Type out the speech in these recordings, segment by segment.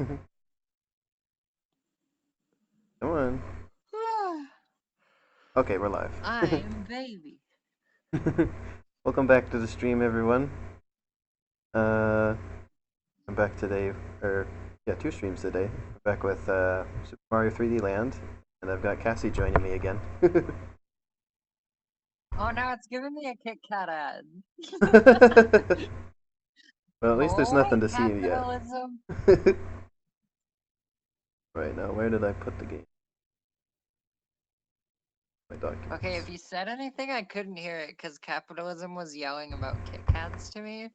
Come on. Okay, we're live. I'm baby. Welcome back to the stream, everyone. I'm back today, or yeah, two streams today. I'm back with Super Mario 3D Land, and I've got Cassie joining me again. Oh no, it's giving me a Kit Kat ad. Well, at least there's Boy, nothing to see yet. capitalism. Right now, where did I put the game? My documents. Okay, if you said anything, I couldn't hear it because capitalism was yelling about Kit Kats to me.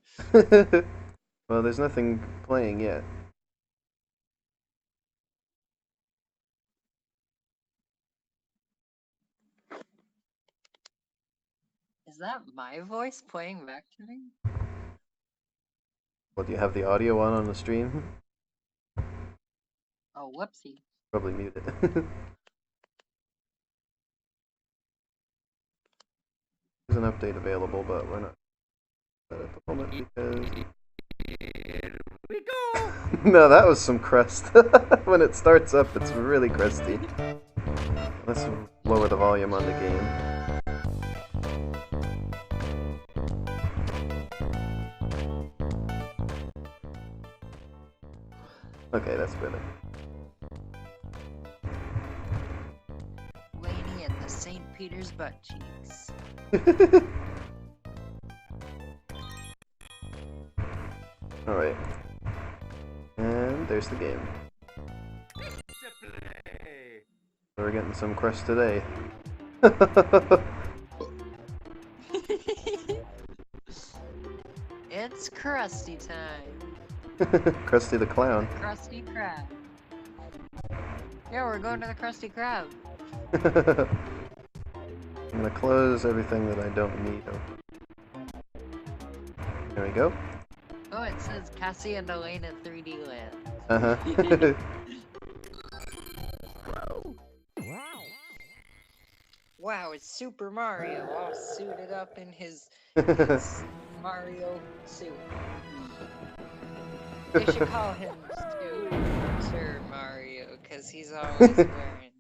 Well, there's nothing playing yet. Is that my voice playing back to me? Well, do you have the audio on the stream? Oh, whoopsie. Probably mute it. There's an update available, but we're not at the moment because. Here we go! No, that was some crust. When it starts up, it's really crusty. Let's lower the volume on the game. Okay, that's better. Laney and the St. Peter's butt cheeks. Alright. And there's the game. To play! We're getting some crust today. It's crusty time. Krusty the Clown. Krusty Krab. Yeah, we're going to the Krusty Krab. I'm gonna close everything that I don't need. There we go. Oh, it says Cassie and Elaine at 3D Land. Uh-huh. Wow, it's Super Mario all suited up in his Mario suit. They should call him Super Mario, because he's always wearing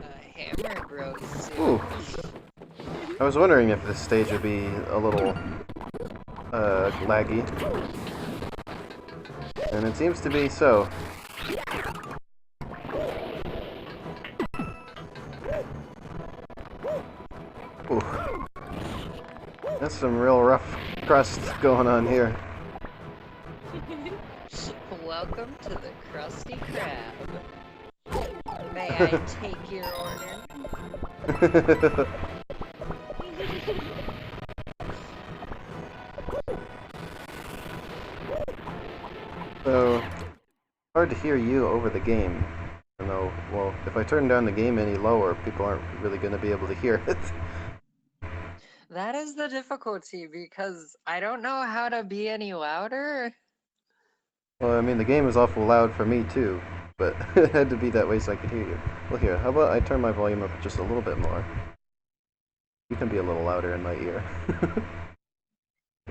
a Hammer Bros suit. Ooh. I was wondering if this stage would be a little laggy. And it seems to be so. Ooh. That's some real rough crust going on here. Welcome to the Krusty Krab. May I take your order? So, hard to hear you over the game. I know, well, if I turn down the game any lower, people aren't really going to be able to hear it. That is the difficulty, because I don't know how to be any louder. Well, I mean, the game is awful loud for me too, but it had to be that way so I could hear you. Well, here, how about I turn my volume up just a little bit more? You can be a little louder in my ear.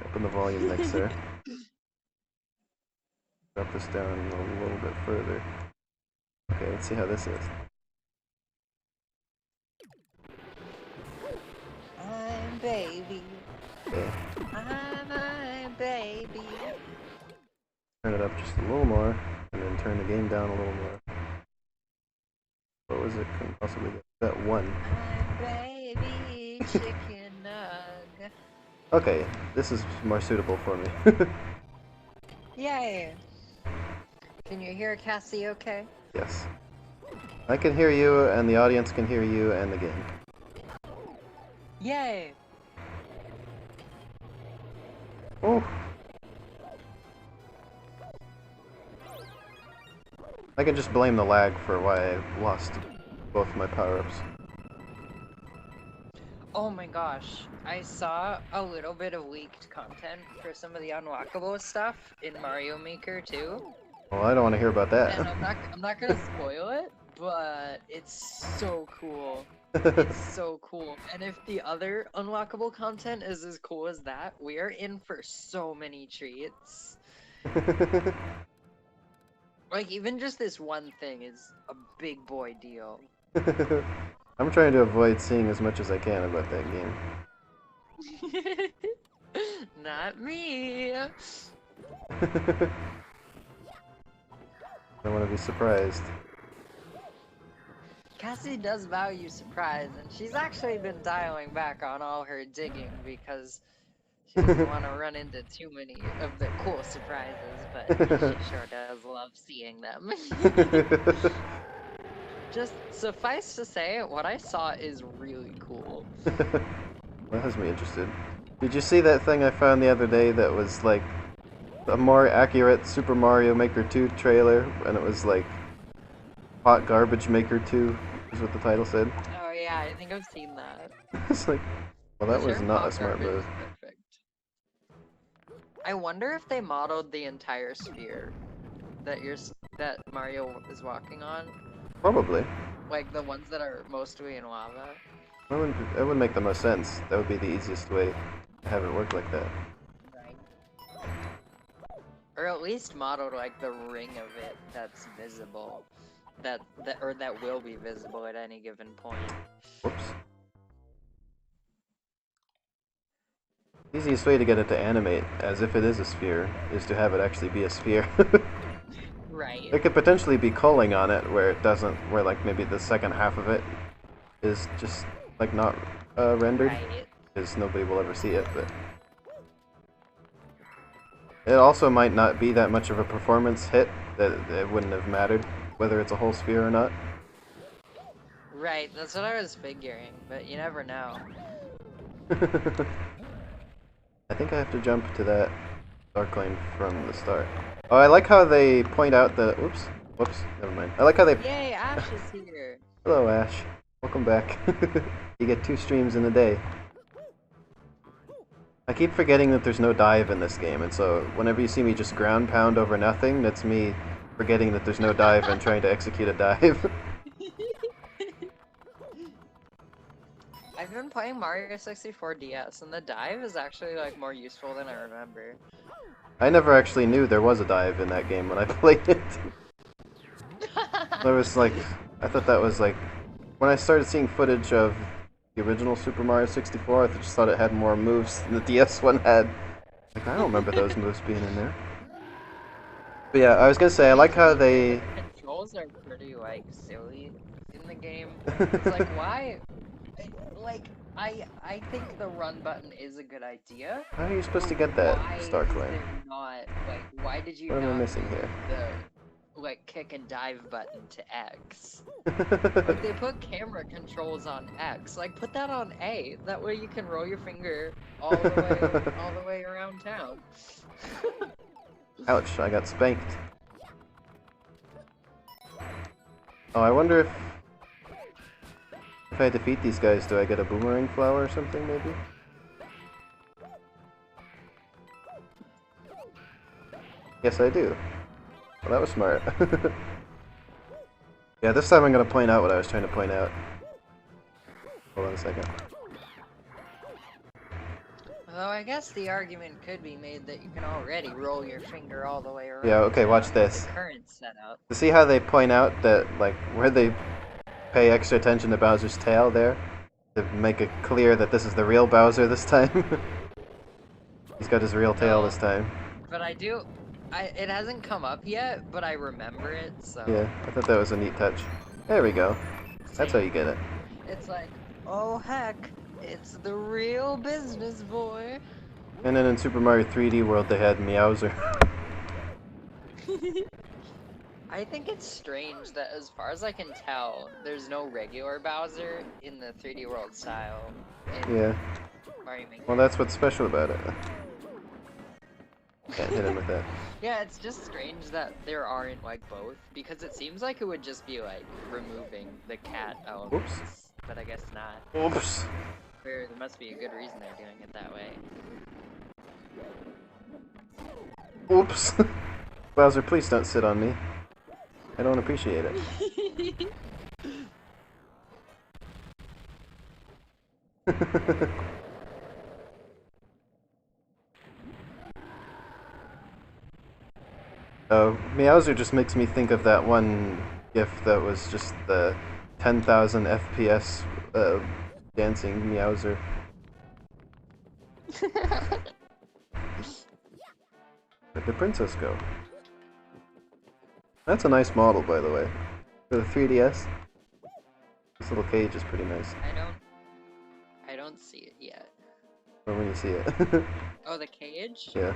Open the volume mixer. Drop this down a little bit further. Okay, let's see how this is. I'm baby. Okay, I'm baby. turn it up just a little more, and then turn the game down a little more. What was it? Couldn't possibly get that one. I'm baby chicken nug. Okay, this is more suitable for me. Yay. Can you hear Cassie okay? Yes. I can hear you, and the audience can hear you, and the game. Yay. Oh. I can just blame the lag for why I lost both my power-ups. Oh my gosh. I saw a little bit of leaked content for some of the unlockable stuff in Mario Maker too. Well, I don't want to hear about that. And I'm not gonna spoil it, but it's so cool. It's so cool. And if the other unlockable content is as cool as that, we are in for so many treats. Like, even just this one thing is a big boy deal. I'm trying to avoid seeing as much as I can about that game. Not me. I don't want to be surprised. Cassie does value surprise, and she's actually been dialing back on all her digging because she doesn't want to run into too many of the cool surprises, but she sure does love seeing them. Just suffice to say, what I saw is really cool. That has me interested. Did you see that thing I found the other day that was like a more accurate Super Mario Maker 2 trailer, and it was like Hot Garbage Maker 2 is what the title said. Oh yeah, I think I've seen that. It's like, well, that The was term not a hot smart garbage move. is perfect. I wonder if they modeled the entire sphere that Mario is walking on, Probably. like the ones that are mostly in lava. That would make the most sense. That would be the easiest way to have it work like that. Right. Or at least modeled like the ring of it that's visible, that will be visible at any given point. Whoops. Easiest way to get it to animate, as if it is a sphere, is to have it actually be a sphere. Right. It could potentially be culling on it, where it doesn't, where like maybe the second half of it is just like not rendered, Right. because nobody will ever see it. But it also might not be that much of a performance hit that it wouldn't have mattered whether it's a whole sphere or not. Right. That's what I was figuring, but you never know. I think I have to jump to that dark lane from the start. Oh, I like how they point out the... Whoops, never mind. I like how they... Yay, Ash is here. Hello, Ash. Welcome back. You get 2 streams in a day. I keep forgetting that there's no dive in this game, and so whenever you see me just ground pound over nothing, that's me forgetting that there's no dive and trying to execute a dive. I've been playing Mario 64 DS, and the dive is actually like more useful than I remember. I never actually knew there was a dive in that game when I played it. There was like... I thought that was like... When I started seeing footage of the original Super Mario 64, I just thought it had more moves than the DS one had. Like, I don't remember those moves being in there. But yeah, I was gonna say, I like how they... Controls are pretty, like, silly in the game. It's like, why? Like, I think the run button is a good idea. How are you supposed to get that Why star is claim? there not, like, why did you What am I not missing use here? the, like, kick and dive button to X? Like, they put camera controls on X. Like, put that on A. That way you can roll your finger all the way around town. Ouch, I got spanked. Oh, I wonder if I defeat these guys, do I get a boomerang flower or something, maybe? Yes, I do. Well, that was smart. Yeah, this time I'm gonna point out what I was trying to point out. Hold on a second. Although I guess the argument could be made that you can already roll your finger all the way around. Yeah, okay, watch with this. the current setup. To see how they point out that, like, where they pay extra attention to Bowser's tail there, to make it clear that this is the real Bowser this time. He's got his real tail this time. But it hasn't come up yet, but I remember it, so. Yeah, I thought that was a neat touch. There we go. That's how you get it. It's like, oh heck, it's the real business, boy. And then in Super Mario 3D World they had Meowser. I think it's strange that as far as I can tell, there's no regular Bowser in the 3D World style. In Yeah. Mario Maker. Well, that's what's special about it. Can't hit him with that. Yeah, it's just strange that there aren't like both, because it seems like it would just be like removing the cat elements, Oops. but I guess not. Oops. There must be a good reason they're doing it that way. Oops. Bowser, please don't sit on me. I don't appreciate it. Meowser just makes me think of that one GIF that was just the 10,000 FPS dancing Meowser. Where'd the princess go? That's a nice model, by the way. For the 3DS. This little cage is pretty nice. I don't see it yet. Or when you see it. Oh, the cage? Yeah.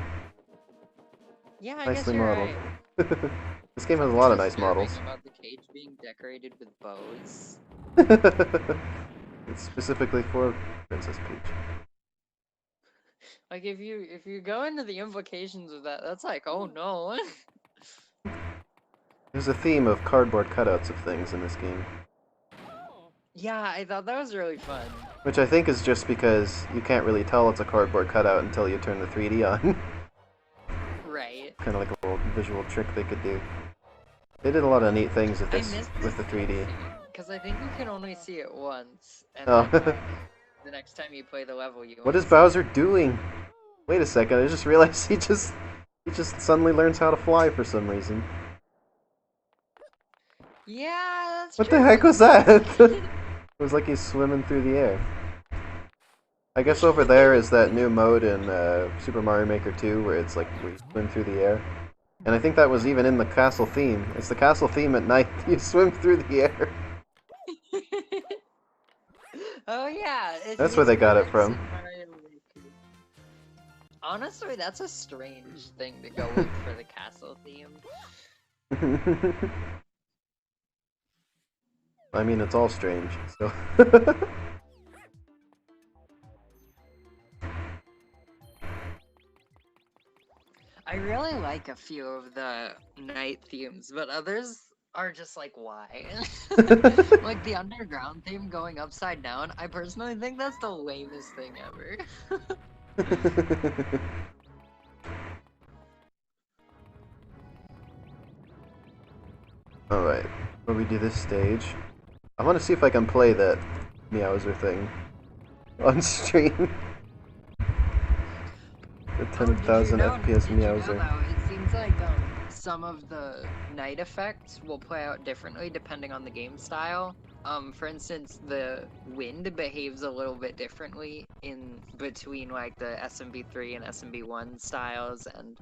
Yeah, I Nicely guess you're modeled. right. This game has a lot of nice Disturbing models. about the cage being decorated with bows. It's specifically for Princess Peach. Like if you go into the implications of that, that's like, oh no. There's a theme of cardboard cutouts of things in this game. Yeah, I thought that was really fun. Which I think is just because you can't really tell it's a cardboard cutout until you turn the 3D on. Right. Kind of like a little visual trick they could do. They did a lot of neat things with this, with the 3D. Because I think you can only see it once, and Oh. then like, the next time you play the level, you. What only is see Bowser doing? Wait a second, I just realized he just suddenly learns how to fly for some reason. Yeah, that's What true. the heck was that? It was like he's swimming through the air. I guess over there is that new mode in Super Mario Maker 2 where it's like we swim through the air. And I think that was even in the castle theme. It's the castle theme at night. You swim through the air. Oh yeah, That's where they got it from. Honestly, that's a strange thing to go with for the castle theme. I mean, it's all strange, so... I really like a few of the night themes, but others are just like, why? Like the underground theme going upside down, I personally think that's the lamest thing ever. Alright, when we do this stage, I want to see if I can play that Meowser thing on stream. The 10,000 FPS Meowser. It seems like some of the night effects will play out differently depending on the game style. For instance, the wind behaves a little bit differently in between like the SMB3 and SMB1 styles, and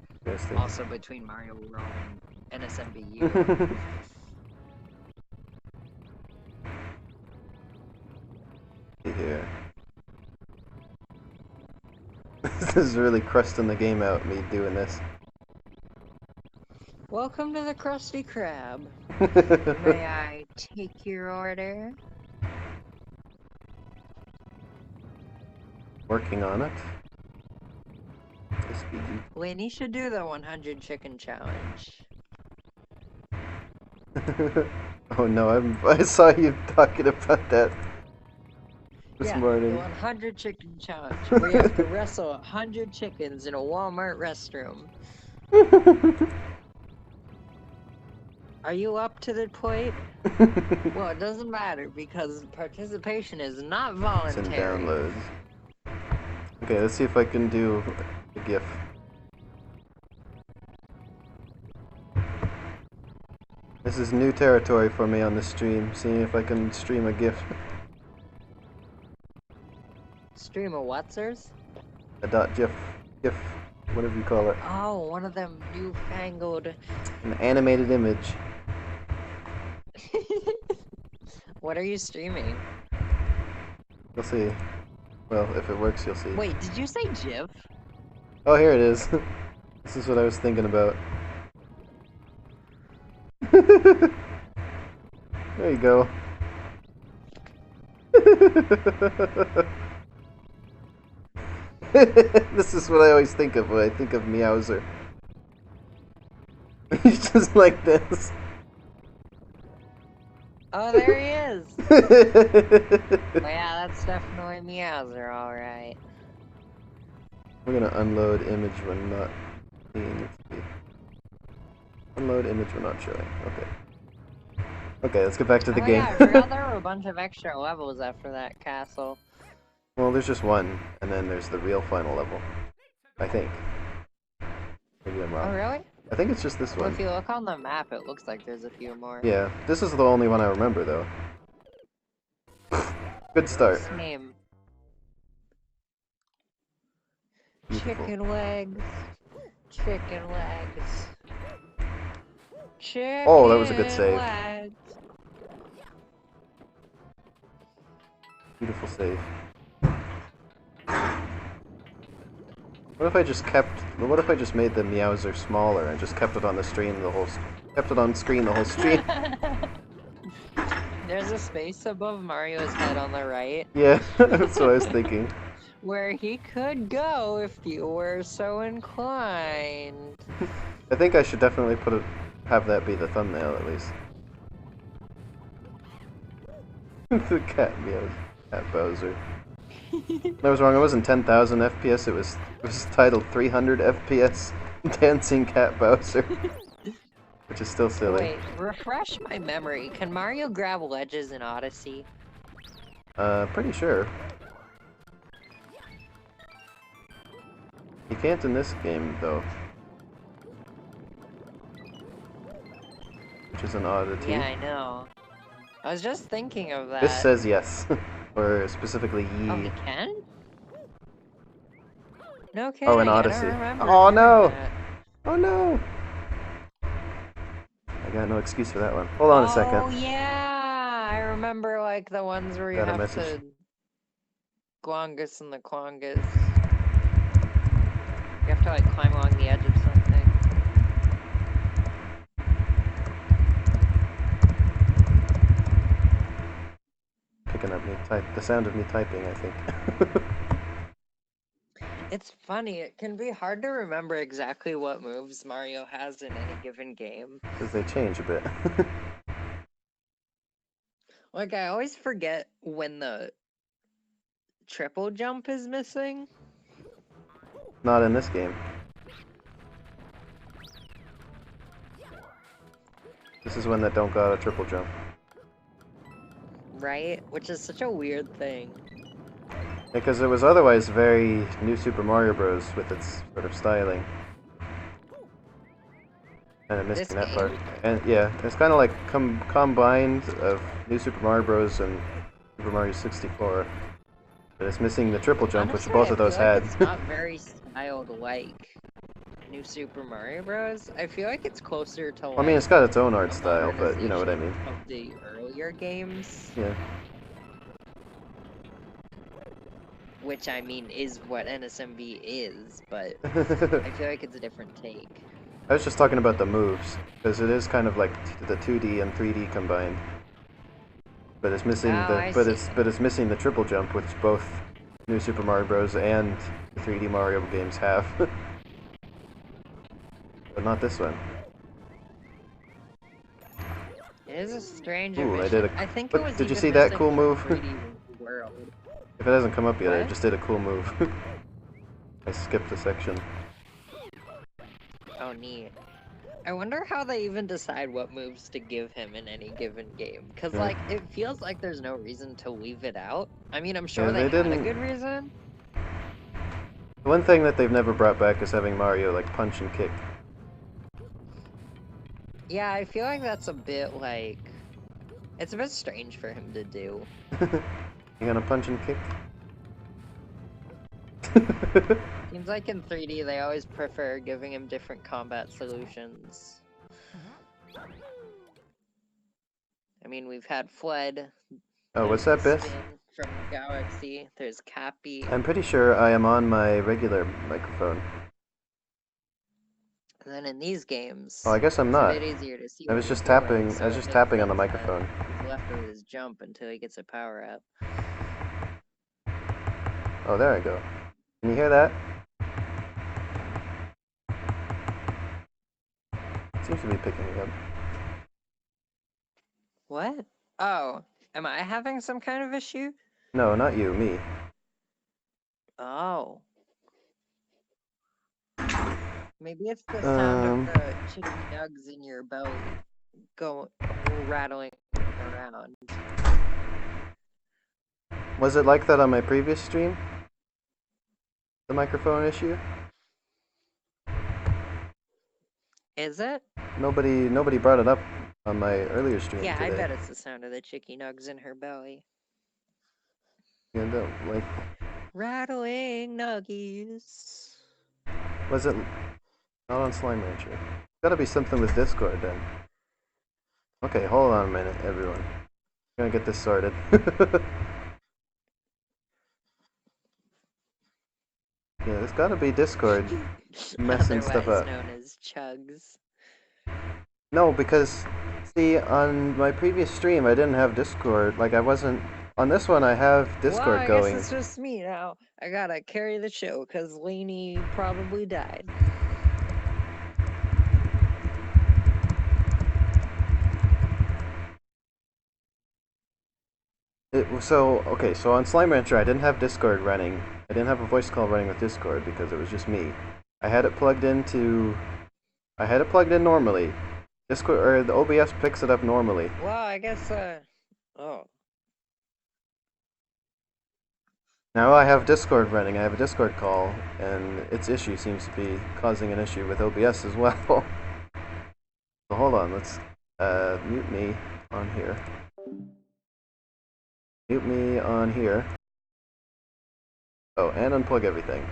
also between Mario World and SMBU. Here. This is really crusting the game out, me doing this. Welcome to the Krusty Krab. May I take your order? Working on it. Winnie should do the 100 chicken challenge. Oh no, I saw you talking about that this morning. The 100 chicken challenge. We have to wrestle 100 chickens in a Walmart restroom. Are you up to the plate? Well, it doesn't matter because participation is not It's in voluntary. downloads. Okay, let's see if I can do the GIF. This is new territory for me on the stream, seeing if I can stream a GIF. Stream of whatsers? A .gif, GIF, whatever you call it. Oh, one of them newfangled. An animated image. What are you streaming? You'll see. Well, if it works, you'll see. Wait, did you say GIF? Oh, here it is. This is what I was thinking about. There you go. This is what I always think of when I think of Meowser. He's just like this. Oh, there he is! Oh, yeah, that's definitely Meowser, alright. We're gonna unload image when not seeing it. Unload image when not showing. Okay. Okay, let's get back to the game. Yeah, I forgot there were a bunch of extra levels after that castle. Well, there's just one, and then there's the real final level. I think. Maybe I'm Oh, wrong. really? I think it's just this Well, one. if you look on the map, it looks like there's a few more. Yeah, this is the only one I remember, though. Good start. Same. Beautiful. Chicken legs. Chicken legs. Chicken Oh, that was a good save. legs. Beautiful save. What if I just kept? What if I just made the Meowser smaller and just kept it on the stream the whole? Kept it on screen the whole stream. There's a space above Mario's head on the right Yeah, that's what I was thinking. where he could go if you were so inclined. I think I should definitely have that be the thumbnail at least. The cat meows. Cat Bowser. I was wrong. It wasn't 10,000 FPS. It was titled 300 FPS. Dancing Cat Bowser, which is still silly. Wait, refresh my memory. Can Mario grab ledges in Odyssey? Pretty sure. You can't in this game though, which is an oddity. Yeah, I know. I was just thinking of that. This says yes, or specifically ye. Oh, he can? No kidding. Oh, in I don't Odyssey. remember Oh no! that. Oh no! I got no excuse for that one. Hold on a Oh second. yeah, I remember like the ones where you Got a have message. to Glongus and the Klongus. You have to like climb along the edge of something. Picking up the sound of me typing, I think. It's funny, it can be hard to remember exactly what moves Mario has in any given game. Because they change a bit. Like, I always forget when the triple jump is missing. Not in this game. This is when that don't got a triple jump. Right? Which is such a weird thing. Because it was otherwise very New Super Mario Bros. With its sort of styling. And I'm This missing that game? part. And yeah, it's kind of like combined of New Super Mario Bros. And Super Mario 64. But it's missing the triple jump, Honestly, which both I of those feel like had. It's not very styled like New Super Mario Bros. I feel like it's closer to like I mean, it's got its own art a style, but you know what I mean. modernization of the earlier games, Yeah. which I mean is what NSMB is, but I feel like it's a different take. I was just talking about the moves, because it is kind of like the 2D and 3D combined. But it's missing Oh, but it's missing the triple jump, which both New Super Mario Bros. And the 3D Mario games have. But not this one. It is a strange Ooh, I omission. did I think but it was did you even see that missing cool from move? 3D World. If it hasn't come up yet, I What? just did a cool move. I skipped a section. Oh, neat. I wonder how they even decide what moves to give him in any given game. Because, Yeah. like, it feels like there's no reason to leave it out. I mean, I'm sure Yeah, they they had a didn't- good reason. The one thing that they've never brought back is having Mario, like, punch and kick. Yeah, I feel like that's a bit, like... It's a bit strange for him to do. You gonna punch and kick? Seems like in 3D, they always prefer giving him different combat solutions. I mean, we've had Fled. Oh, what's there's that, the Biff? Spin from Galaxy. There's Cappy. I'm pretty sure I am on my regular microphone. And then in these games, Oh, I guess I'm it's not. a bit easier to see. I what was he's just doing, tapping. so I was it just makes tapping on the sense that microphone. he's left with his jump until he gets a power up. Oh, there I go. Can you hear that? Seems to be picking it up. What? Oh, am I having some kind of issue? No, not you, me. Oh. Maybe it's the sound of the chicken nugs in your belly rattling around. Was it like that on my previous stream? The microphone issue? Is it? Nobody brought it up on my earlier stream Yeah, I today. bet it's the sound of the chicky nugs in her belly. And like, Rattling nuggies. was it not on Slime Rancher? Gotta be something with Discord then. Okay, hold on a minute, everyone. I'm gonna get this sorted. Yeah, there's gotta be Discord messing stuff Otherwise up. known as chugs. No, because see, on my previous stream I didn't have Discord. Like I wasn't on this one. I have Discord Well, I going. guess it's just me now. I gotta carry the show because Lainey probably died. Okay, so on Slime Rancher I didn't have Discord running. I didn't have a voice call running with Discord because it was just me. I had it plugged in normally. Discord or the OBS picks it up normally. Well, I guess, oh. Now I have Discord running. I have a Discord call, and its issue seems to be causing an issue with OBS as well. So hold on, let's mute me on here. Mute me on here. Oh, and unplug everything.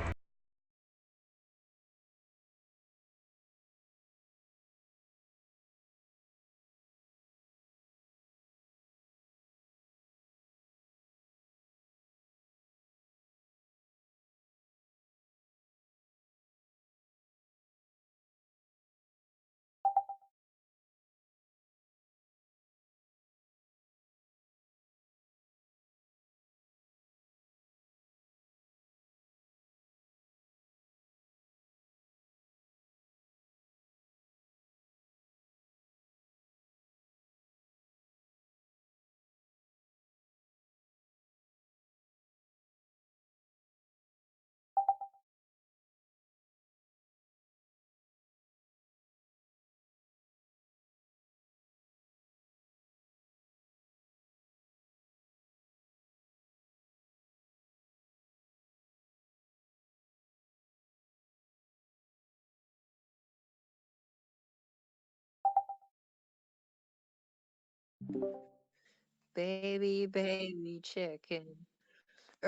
Baby, baby chicken.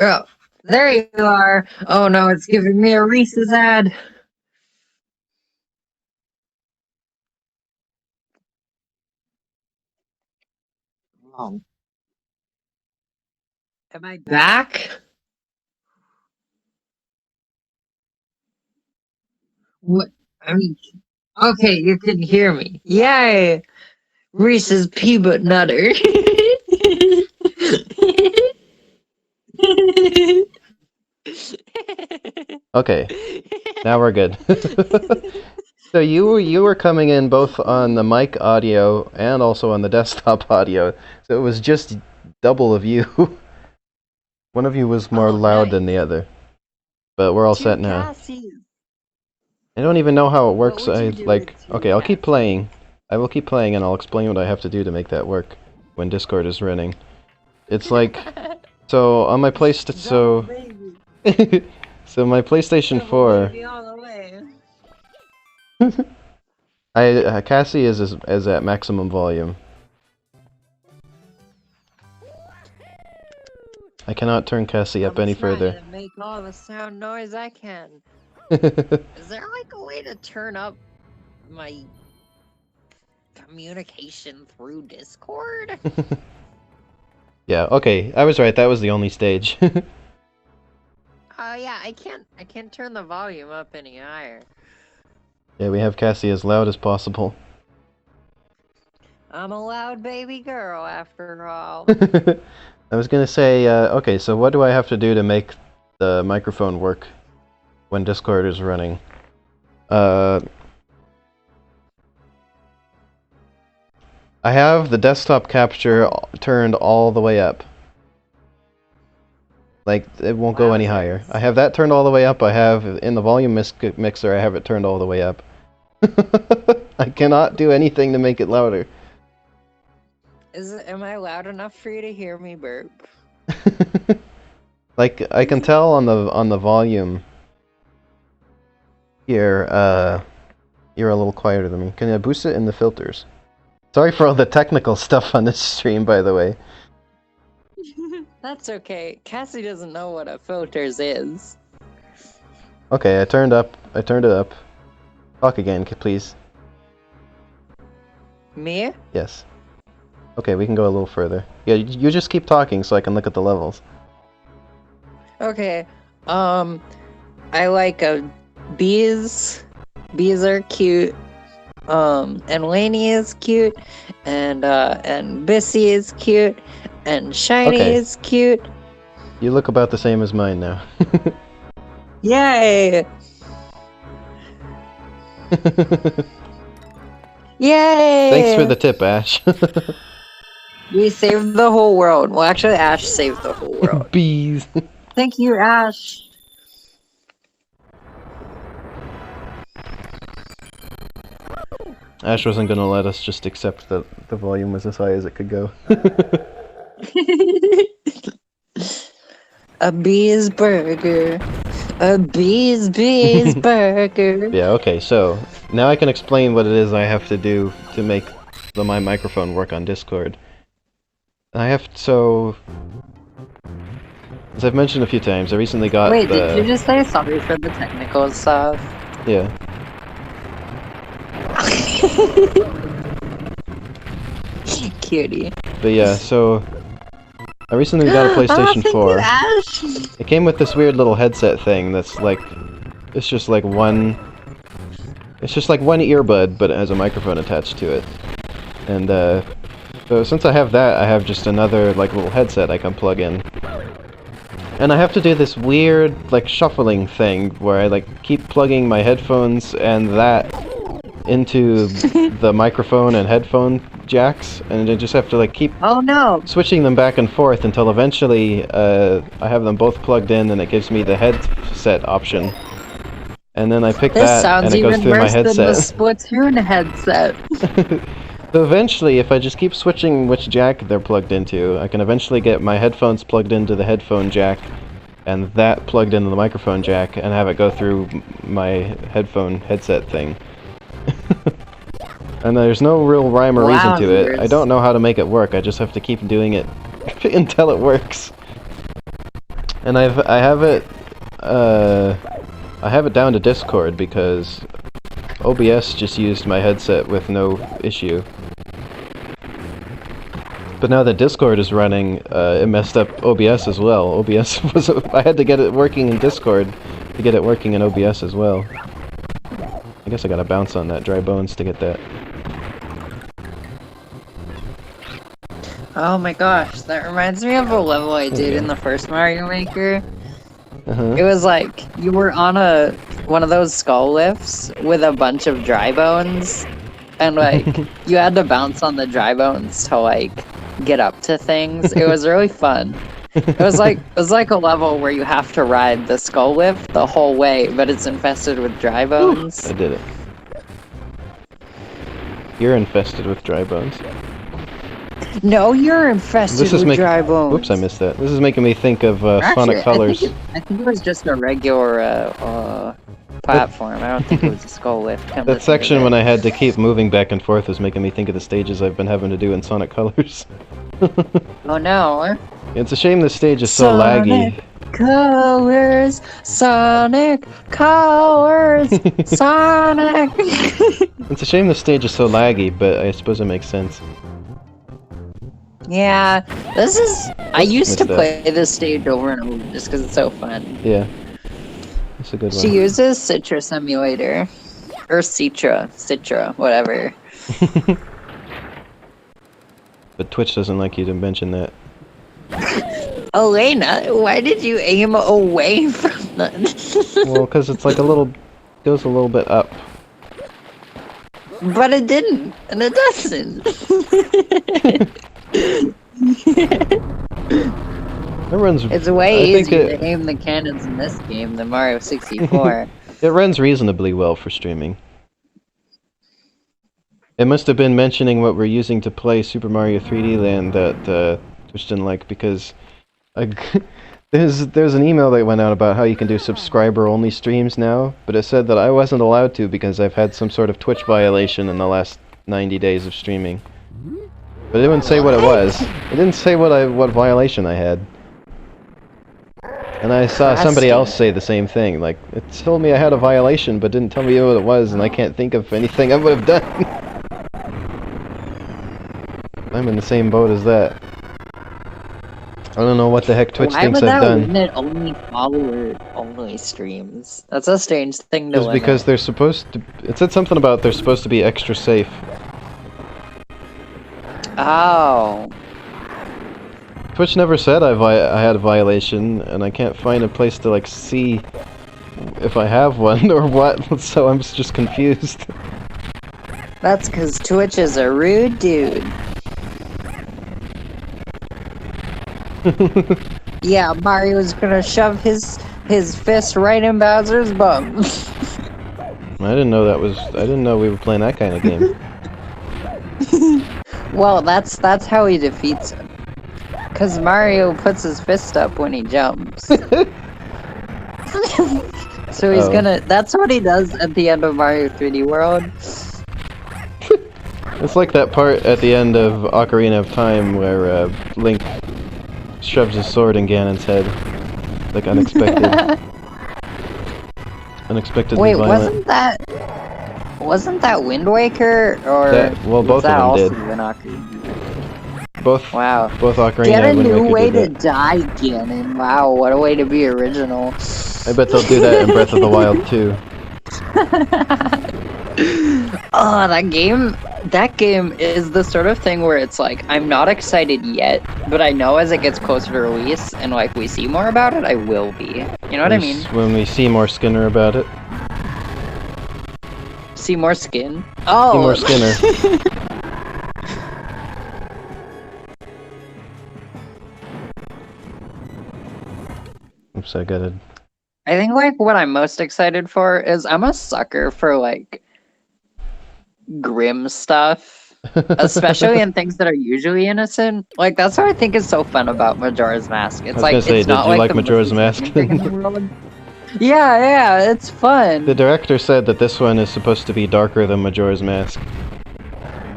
Oh, there you are. Oh no, it's giving me a Reese's ad. Oh. Am I back? What? I mean, okay, you can hear me. Yay! Reese's peanut nutter. Okay, now we're good. So you were coming in both on the mic audio and also on the desktop audio. So it was just double of you. One of you was more loud than the other. But we're all set now. Cassie. I don't even know how it What works. would you do with two Okay, I'll keep Cassies? playing. I will keep playing and I'll explain what I have to do to make that work when Discord is running. It's like, so on my PlayStation, so my PlayStation 4, Cassie is at maximum volume. I cannot turn Cassie up any further. To make all the sound noise I can. Is there like a way to turn up my communication through Discord? Yeah, okay, I was right, that was the only stage. Oh yeah, I can't turn the volume up any higher. Yeah, we have Cassie as loud as possible. I'm a loud baby girl after all. I was gonna say, okay, so what do I have to do to make the microphone work when Discord is running? I have the desktop capture turned all the way up. Like, it won't go any higher. I have that turned all the way up. I have, in the volume mixer, I have it turned all the way up. I cannot do anything to make it louder. Am I loud enough for you to hear me burp? Like, I can tell on the volume here, You're a little quieter than me. Can I boost it in the filters? Sorry for all the technical stuff on this stream, by the way. That's okay. Cassie doesn't know what a filters is. Okay, I turned it up. Talk again, please. Me? Yes. Okay, we can go a little further. Yeah, you just keep talking so I can look at the levels. Okay. I like bees. Bees are cute. And Lainey is cute. And Bissy is cute. And Shiny Okay. is cute. You look about the same as mine now. Yay! Yay! Thanks for the tip, Ash. We saved the whole world. Well, actually, Ash saved the whole world. Bees. Thank you, Ash. Ash wasn't gonna let us just accept that the volume was as high as it could go. A bees burger. A bees burger. Yeah, okay, so now I can explain what it is I have to do to make my microphone work on Discord. So as I've mentioned a few times, I recently got Wait, did you just say sorry for the technical stuff? Yeah. Cutie. But yeah, so I recently got a PlayStation 4. Ash. It came with this weird little headset thing that's like, it's just like one earbud, but it has a microphone attached to it. And so since I have that, I have just another like little headset I can plug in. And I have to do this weird like shuffling thing where I like keep plugging my headphones and that into the microphone and headphone jacks, and I just have to like keep switching them back and forth until eventually I have them both plugged in and it gives me the headset option. And then I pick that and it goes through my headset. This sounds even worse than the Splatoon headset. So eventually, if I just keep switching which jack they're plugged into, I can eventually get my headphones plugged into the headphone jack and that plugged into the microphone jack and have it go through my headset thing. And there's no real rhyme or reason to it. I don't know how to make it work. I just have to keep doing it until it works. And I have it down to Discord because OBS just used my headset with no issue. But now that Discord is running, it messed up OBS as well. I had to get it working in Discord to get it working in OBS as well. I guess I gotta bounce on that dry bones to get that. Oh my gosh, that reminds me of a level I did in the first Mario Maker. It was like, you were on one of those skull lifts with a bunch of dry bones, and like, you had to bounce on the dry bones to like, get up to things. It was really fun. It was like a level where you have to ride the skull lift the whole way, but it's infested with dry bones. I did it. You're infested with dry bones. No, you're infested with dry bones. Whoops, I missed that. This is making me think of Sonic Colors. I think it was just a regular platform. I don't think it was a skull lift. That section when I had to keep moving back and forth was making me think of the stages I've been having to do in Sonic Colors. Oh no. It's a shame this stage is so laggy. Colors, Sonic Colors, Sonic. It's a shame this stage is so laggy, but I suppose it makes sense. Yeah, I used to play this stage over and over just because it's so fun. Yeah, it's a good one. She uses Citrus Emulator. Or Citra, whatever. But Twitch doesn't like you to mention that. Elena, why did you aim away from that? Well, because it's like goes a little bit up. But it didn't, and it doesn't. It's way easier to aim the cannons in this game than Mario 64. It runs reasonably well for streaming. It must have been mentioning what we're using to play Super Mario 3D Land that Twitch didn't like, because There's an email that went out about how you can do subscriber-only streams now, but it said that I wasn't allowed to because I've had some sort of Twitch violation in the last 90 days of streaming. But it didn't say what it was. It didn't say what violation I had. And I saw somebody else say the same thing. Like, it told me I had a violation, but didn't tell me what it was, and I can't think of anything I would have done. I'm in the same boat as that. I don't know what the heck Twitch thinks I've done. Why would that limit only follower-only streams? That's a strange thing to limit. It's because they're supposed to... It said something about they're supposed to be extra safe. Oh. Twitch never said I had a violation, and I can't find a place to, like, see if I have one or what, so I'm just confused. That's because Twitch is a rude dude. Yeah, Mario's gonna shove his fist right in Bowser's bum. I didn't know we were playing that kind of game. Well, that's how he defeats him. Cause Mario puts his fist up when he jumps. So he's gonna... That's what he does at the end of Mario 3D World. It's like that part at the end of Ocarina of Time where Link shoves his sword in Ganon's head. Like unexpected. Unexpectedly Wait, violent. wasn't that Wind Waker, or well, both was that of also them did. in Ocarina? Both Ocarina Get a and Wind new Waker way did to die, Ganon. Wow, what a way to be original. I bet they'll do that in Breath of the Wild too. Oh, that game is the sort of thing where it's like, I'm not excited yet, but I know as it gets closer to release and like we see more about it, I will be. You know what I mean? When we see more Skinner about it. See more skin? Oh! See more Skinner. Oops, I got it. I think like what I'm most excited for is I'm a sucker for like grim stuff, especially in things that are usually innocent. Like that's what I think is so fun about Majora's Mask. It's like say, it's not did you like the Majora's most Mask? thing in the world. Yeah, it's fun. The director said that this one is supposed to be darker than Majora's Mask.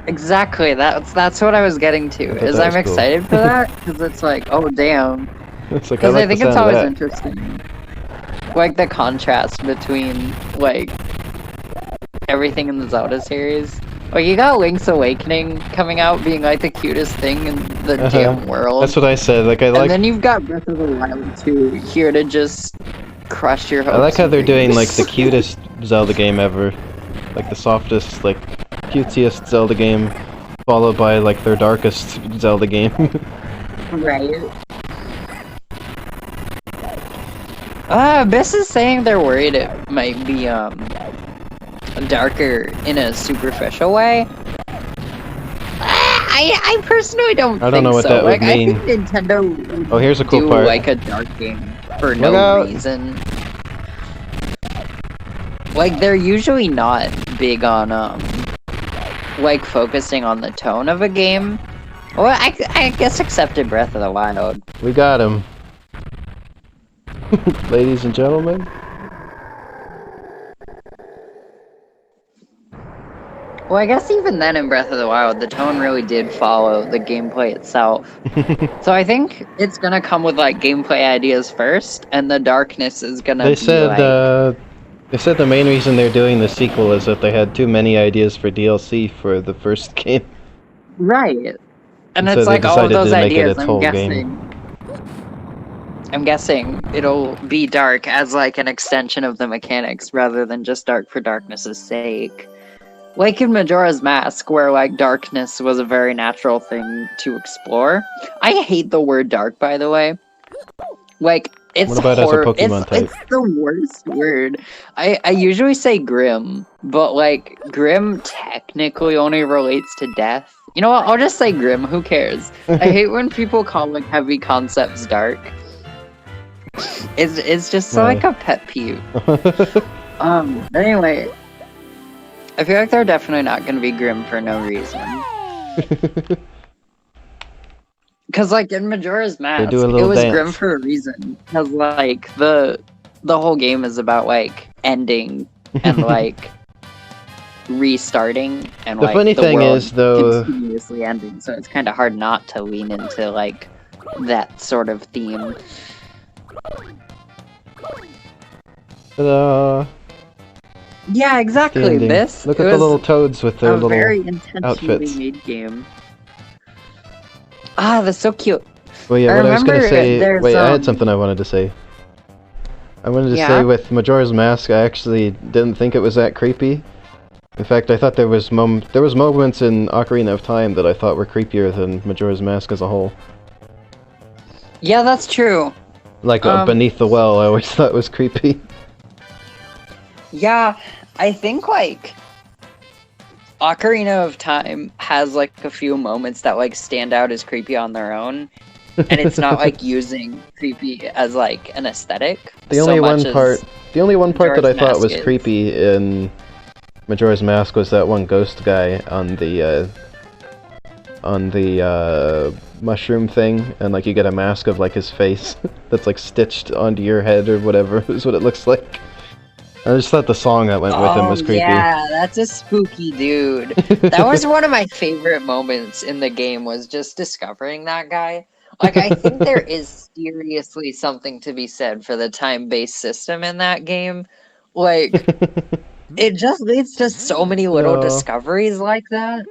Exactly. That's what I was getting to. Is I'm excited for that because it's like, oh damn. Because I think it's always interesting. Like the contrast between like everything in the Zelda series. Like you got Link's Awakening coming out being like the cutest thing in the damn world. That's what I said. Like And then you've got Breath of the Wild 2 here to just crush your hopes. I like how they're doing like the cutest Zelda game ever. Like the softest, like cutesiest Zelda game, followed by like their darkest Zelda game. Right. Abyss is saying they're worried it might be darker in a superficial way. I personally don't think so. I don't know what that would mean. I think Nintendo Oh, here's a cool do part. like a dark game for Look no out. reason. Like they're usually not big on like focusing on the tone of a game. Well, I guess except in Breath of the Wild. We got him. Ladies and gentlemen. Well, I guess even then in Breath of the Wild, the tone really did follow the gameplay itself. So I think it's gonna come with like gameplay ideas first, and the darkness is gonna They said the main reason they're doing the sequel is that they had too many ideas for DLC for the first game. Right. And so it's like all of decided those to make it ideas, a whole I'm guessing it'll be dark as like an extension of the mechanics rather than just dark for darkness's sake. Like in Majora's Mask, where like darkness was a very natural thing to explore. I hate the word dark, by the way. Like, it's What about as a Pokemon type? It's the worst word. I usually say grim, but like grim technically only relates to death. You know what? I'll just say grim. Who cares? I hate when people call like heavy concepts dark. It's just like a pet peeve. Anyway, I feel like they're definitely not going to be grim for no reason. Because like in Majora's They Mask, do a it little was dance. grim for a reason. Because like the whole game is about like ending and like restarting and The like funny the thing world is, though, continuously ending. So it's kind of hard not to lean into like that sort of theme. ta-da, Yeah, the exactly. ending. This Look it at the was little toads with their a little very intentionally outfits. made game. Ah, that's so cute. Well, yeah, I what I was gonna remember say. there's Wait, I had something I wanted to say. I wanted to say yeah. with Majora's Mask, I actually didn't think it was that creepy. In fact, I thought there was moments in Ocarina of Time that I thought were creepier than Majora's Mask as a whole. Yeah, that's true. Like beneath the well, I always thought was creepy. Yeah, I think like Ocarina of Time has like a few moments that like stand out as creepy on their own, and it's not like using creepy as like an aesthetic. The only one part that I Majora's thought Mask was is. creepy in Majora's Mask was that one ghost guy on the mushroom thing, and like you get a mask of like his face that's like stitched onto your head or whatever is what it looks like. I just thought the song that went with him was creepy. Yeah, that's a spooky dude. That was one of my favorite moments in the game, was just discovering that guy. Like, I think there is seriously something to be said for the time-based system in that game. Like, it just leads to so many little discoveries like that.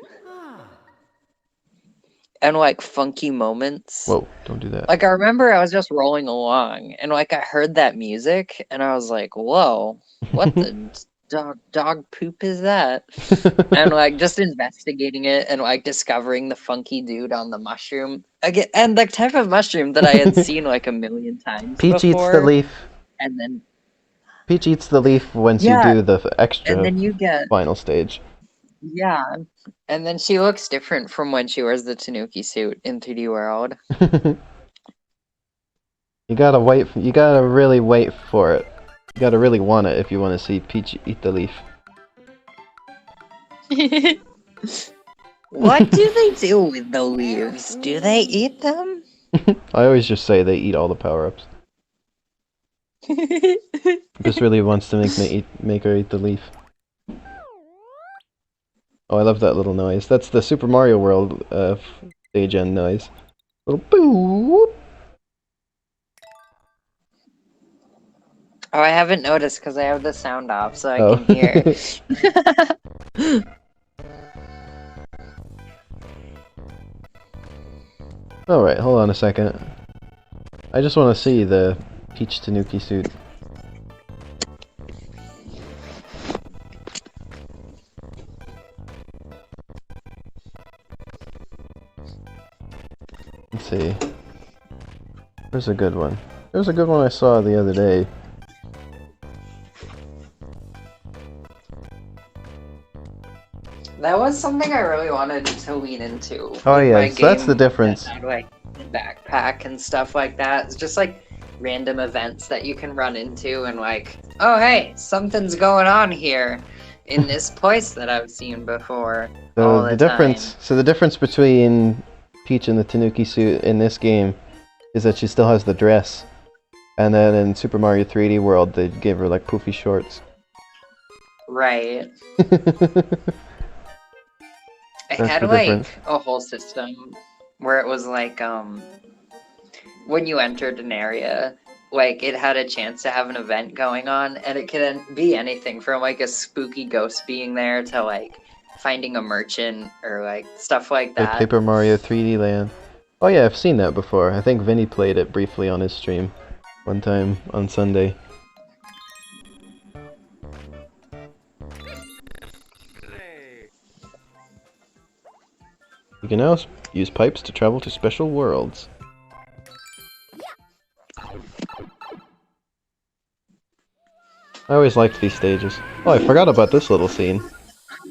And, like, funky moments. Whoa, don't do that. Like, I remember I was just rolling along, and, like, I heard that music, and I was like, whoa, what the dog poop is that? And, like, just investigating it and, like, discovering the funky dude on the mushroom. Again, and the type of mushroom that I had seen, like, a million times Peach before. eats the leaf. And then... Peach eats the leaf once Yeah, you do the extra and then you get... final stage. Yeah, and then she looks different from when she wears the Tanuki suit in 3D World. You gotta really wait for it. You gotta really want it if you want to see Peach eat the leaf. What do they do with the leaves? Do they eat them? I always just say they eat all the power-ups. Just really wants to make her eat the leaf. Oh, I love that little noise. That's the Super Mario World stage end noise. Little boo. Oh, I haven't noticed because I have the sound off, so I Oh. can hear. Alright, hold on a second. I just want to see the Peach Tanuki suit. Let's see. There's a good one. There's a good one I saw the other day. That was something I really wanted to lean into. Oh with yeah, my so that's the game difference. that had, like backpack and stuff like that. It's just like random events that you can run into and like, oh hey, something's going on here in this place that I've seen before. all the difference. time. So the difference between Peach and the Tanuki suit in this game is that she still has the dress, and then in Super Mario 3D World they gave her like poofy shorts. Right. It That's had the like difference. a whole system where it was like when you entered an area, like it had a chance to have an event going on, and it could be anything from like a spooky ghost being there to like finding a merchant or like stuff like Like that. Paper Mario 3D Land. Oh yeah, I've seen that before. I think Vinny played it briefly on his stream one time on Sunday. You can now use pipes to travel to special worlds. I always liked these stages. Oh, I forgot about this little scene.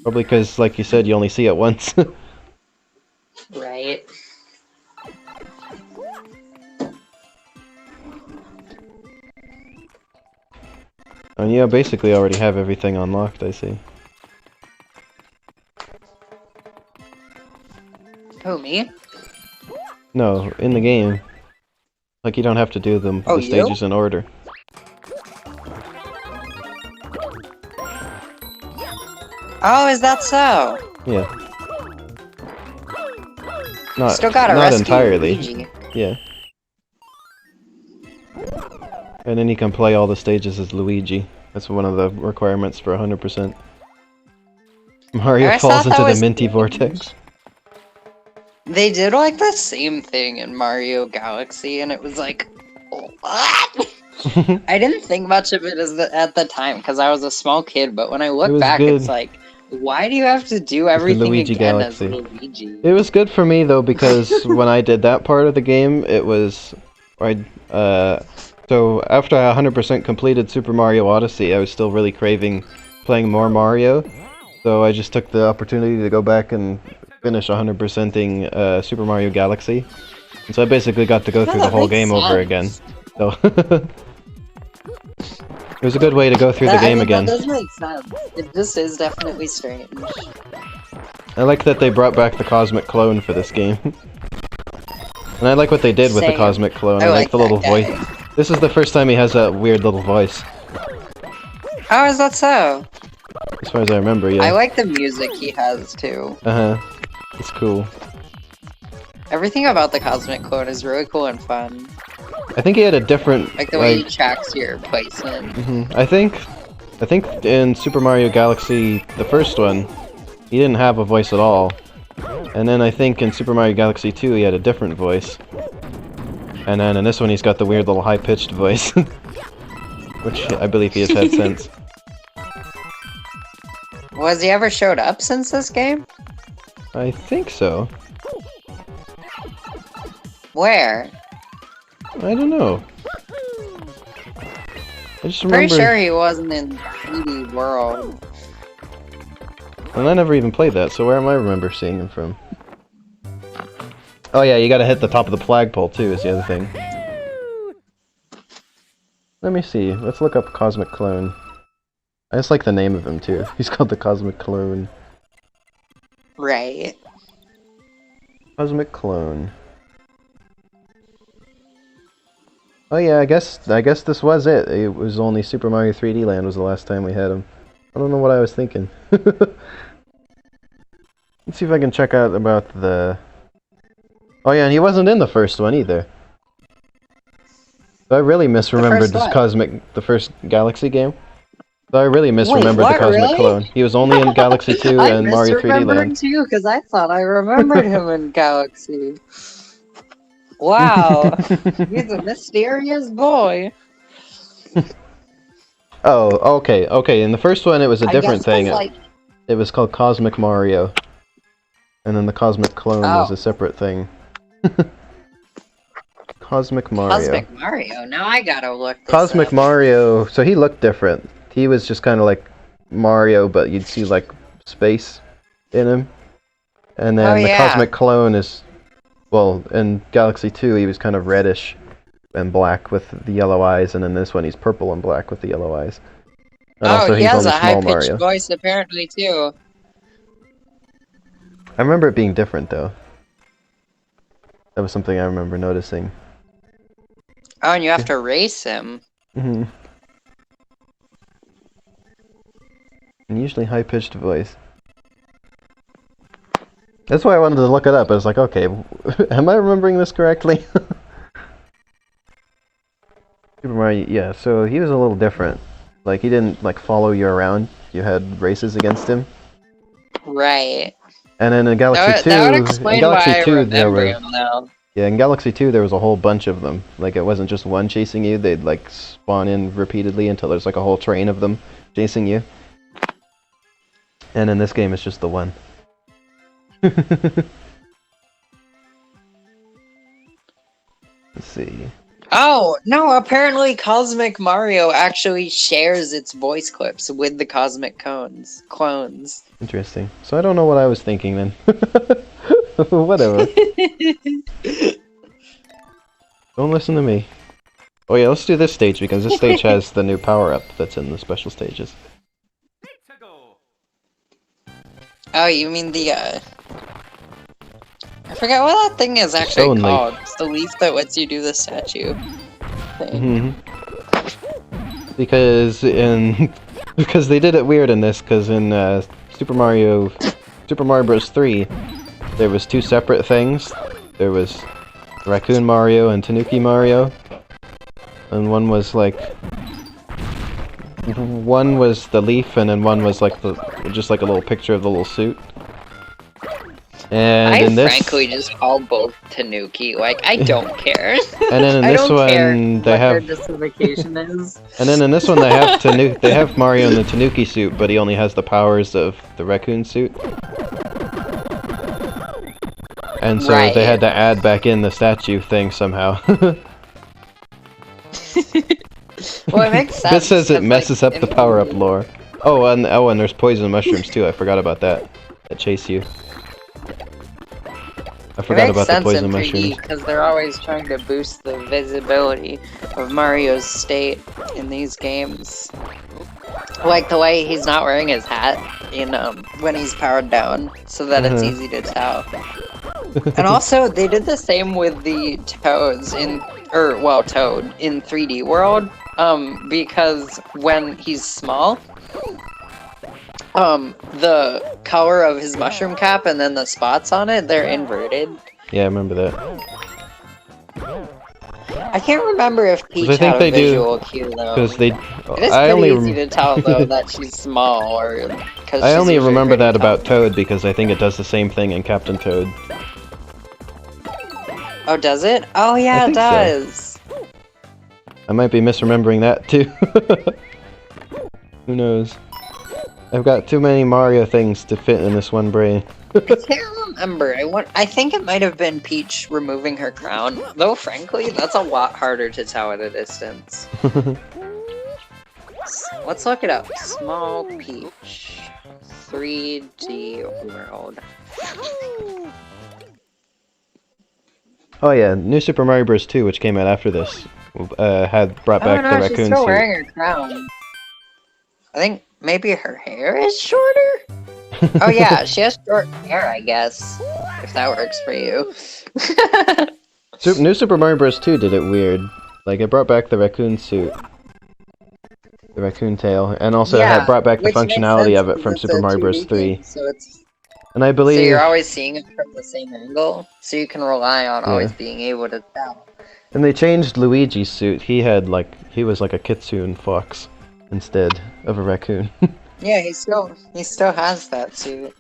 Probably because, like you said, you only see it once. Right. And yeah, basically already have everything unlocked, I see. Who, me? No, in the game. Like, you don't have to do them Oh, the you? stages in order. Oh, is that so? Yeah. Not Still gotta not rescue entirely. Luigi. Yeah. And then you can play all the stages as Luigi. That's one of the requirements for 100%. Mario I always falls thought that into the was minty strange. vortex. They did like the same thing in Mario Galaxy, and it was like, what? I didn't think much of it at the time because I was a small kid. But when I It look was back, it's good. like, why do you have to do It's the everything Luigi again as Galaxy. Luigi? It was good for me though because when I did that part of the game, it was so after I 100% completed Super Mario Odyssey, I was still really craving playing more Mario. So I just took the opportunity to go back and finish 100%ing Super Mario Galaxy. And so I basically got to go No, through the that whole makes game over again. sense. So it was a good way to go through the I game mean, again. that does make sense. It just is definitely strange. I like that they brought back the Cosmic Clone for this game. And I like what they did with the Same. Cosmic Clone. I I like like the that little guy. voice. This is the first time he has that weird little voice. How is that so? As far as I remember, I yeah. like the music he has too. Uh-huh. It's cool. Everything about the Cosmic Clone is really cool and fun. I think he had a different, Like the way he tracks your placement. I think in Super Mario Galaxy, the first one, he didn't have a voice at all. And then I think in Super Mario Galaxy 2, he had a different voice. And then in this one, he's got the weird little high-pitched voice. Which I believe he has had since. Was he ever showed up since this game? I think so. Where? I don't know. I just Pretty remember... sure he wasn't in 3D World. And I never even played that, so where am I remember seeing him from? Oh yeah, you gotta hit the top of the flagpole too, is the other thing. Let me see, let's look up Cosmic Clone. I just like the name of him too. He's called the Cosmic Clone. Right. Cosmic Clone. Oh yeah, I guess this was it. It was only Super Mario 3D Land was the last time we had him. I don't know what I was thinking. Let's see if I can check out about the... Oh yeah, and he wasn't in the first one either. So I really misremembered the first Galaxy game. So I really misremembered the Cosmic Clone. He was only in Galaxy 2 and Mario 3D Land. too, because I thought I remembered him in Galaxy. Wow, he's a mysterious boy. Oh, okay. In the first one, it was a different thing. Like... It was called Cosmic Mario. And then the Cosmic Clone was a separate thing. Cosmic Mario. Cosmic Mario. Now I gotta look this Cosmic up. Mario. So he looked different. He was just kind of like Mario, but you'd see like space in him. And then the Cosmic Clone is, well, in Galaxy 2 he was kind of reddish and black with the yellow eyes, and in this one he's purple and black with the yellow eyes. And also he has only a small high-pitched Mario. voice apparently too. I remember it being different though. That was something I remember noticing. Oh, and you have to race him. And usually high-pitched voice. That's why I wanted to look it up. I was like, okay, am I remembering this correctly? Super Mario, yeah, so he was a little different. Like, he didn't, like, follow you around. You had races against him. Right. And then in Galaxy 2... That would explain in Galaxy why 2, I remember him now. Yeah, in Galaxy 2 there was a whole bunch of them. Like, it wasn't just one chasing you, they'd, like, spawn in repeatedly until there's, like, a whole train of them chasing you. And in this game, it's just the one. Let's see. Oh, no, apparently Cosmic Mario actually shares its voice clips with the Cosmic clones. Interesting. So I don't know what I was thinking then. Whatever. Don't listen to me. Oh yeah, let's do this stage because this stage has the new power-up that's in the special stages. Oh, you mean the, I forget what that thing is actually Stone leaf. called. It's the leaf that lets you do the statue thing. Because because they did it weird in this. Because in Super Mario Bros. 3, there was two separate things. There was Raccoon Mario and Tanuki Mario, and one was like. One was the leaf, and then one was like just like a little picture of the little suit. And I in this, frankly just call both Tanuki. Like, I don't care. and then in I this don't care one, what they their have, justification is. and then in this one they have they have Mario in the Tanuki suit, but he only has the powers of the raccoon suit. And so they had to add back in the statue thing somehow. Well, it makes sense. This says it 'cause, messes like, up the power-up lore. Oh, and there's poison mushrooms too. I forgot about that. That chase you. I forgot about the poison mushrooms. Because they're always trying to boost the visibility of Mario's state in these games. Like the way he's not wearing his hat in when he's powered down, so that it's easy to tell. And also, they did the same with the Toads Toad in 3D World, because when he's small, the color of his mushroom cap and then the spots on it, they're inverted. Yeah, I remember that. I can't remember if Peach I think had they a visual cue though. Because they. It is pretty easy to tell though that she's small, or because I only remember that about Toad because I think it does the same thing in Captain Toad. Oh, does it? Oh yeah, it does. I might be misremembering that too. Who knows? I've got too many Mario things to fit in this one brain. I can't remember. I think it might have been Peach removing her crown. Though, frankly, that's a lot harder to tell at a distance. Let's look it up. Small Peach. 3D World. Oh yeah, New Super Mario Bros. 2, which came out after this, had brought back the raccoon she's still suit. wearing her crown. I think maybe her hair is shorter? Oh yeah, she has short hair, I guess. If that works for you. New Super Mario Bros. 2 did it weird. Like, it brought back the raccoon suit. The raccoon tail. And also it had brought back the functionality of it from Super Mario Bros. 3. So it's... And I believe... So you're always seeing it from the same angle? So you can rely on always being able to tell. And they changed Luigi's suit. He was like a kitsune fox instead of a raccoon. Yeah, he still has that suit.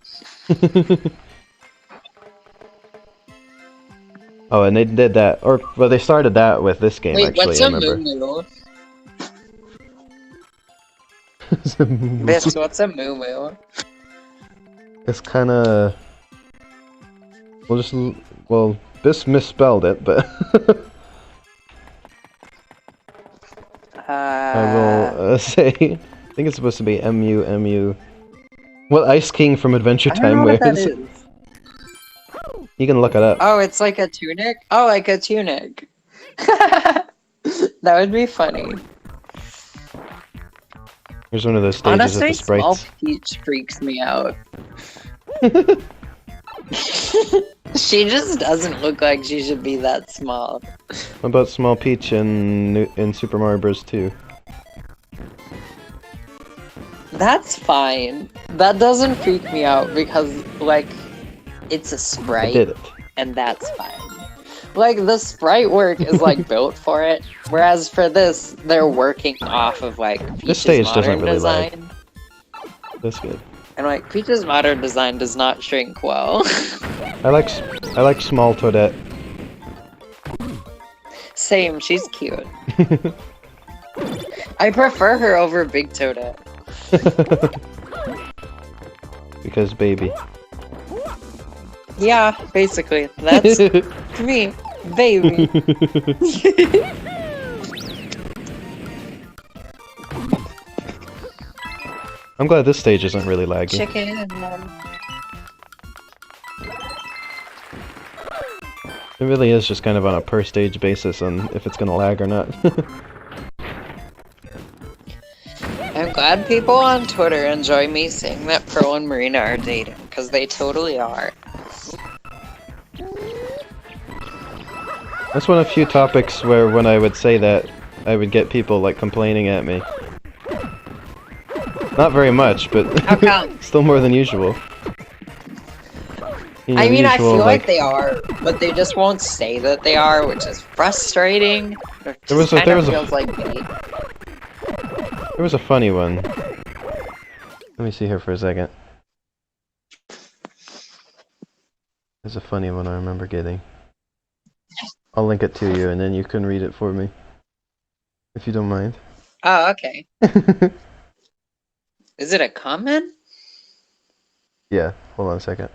Oh, and they did that, well, they started that with this game. Wait, actually, what's I a remember. moo-moo? Moo-moo. Biss, what's a moo-moo? It's kind of. Biss misspelled it, but I will say. I think it's supposed to be M-U-M-U. What Ice King from Adventure Time wears. What that is. You can look it up. Oh, it's like a tunic? Oh, like a tunic. That would be funny. Here's one of those stages Honestly, with the sprites. Small Peach freaks me out. She just doesn't look like she should be that small. What about Small Peach in Super Mario Bros. 2? That's fine. That doesn't freak me out because, like, it's a sprite. I did it. And that's fine. Like, the sprite work is, like, built for it. Whereas for this, they're working off of, like, Peach's This stage modern doesn't really design. That's good. And, like, Peach's modern design does not shrink well. I like Small Toadette. Same, she's cute. I prefer her over Big Toadette. Because baby. Yeah, basically. That's me, baby. I'm glad this stage isn't really laggy. Chicken. It really is just kind of on a per stage basis on if it's gonna lag or not. I'm glad people on Twitter enjoy me saying that Pearl and Marina are dating, because they totally are. That's one of the few topics where when I would say that, I would get people like complaining at me. Not very much, but How come? still more than usual. You know, I mean, I usual, feel like they are, but they just won't say that they are, which is frustrating. It just kind of feels like bait. There was a funny one. Let me see here for a second. There's a funny one I remember getting. I'll link it to you and then you can read it for me. If you don't mind. Oh, okay. Is it a comment? Yeah, hold on a second.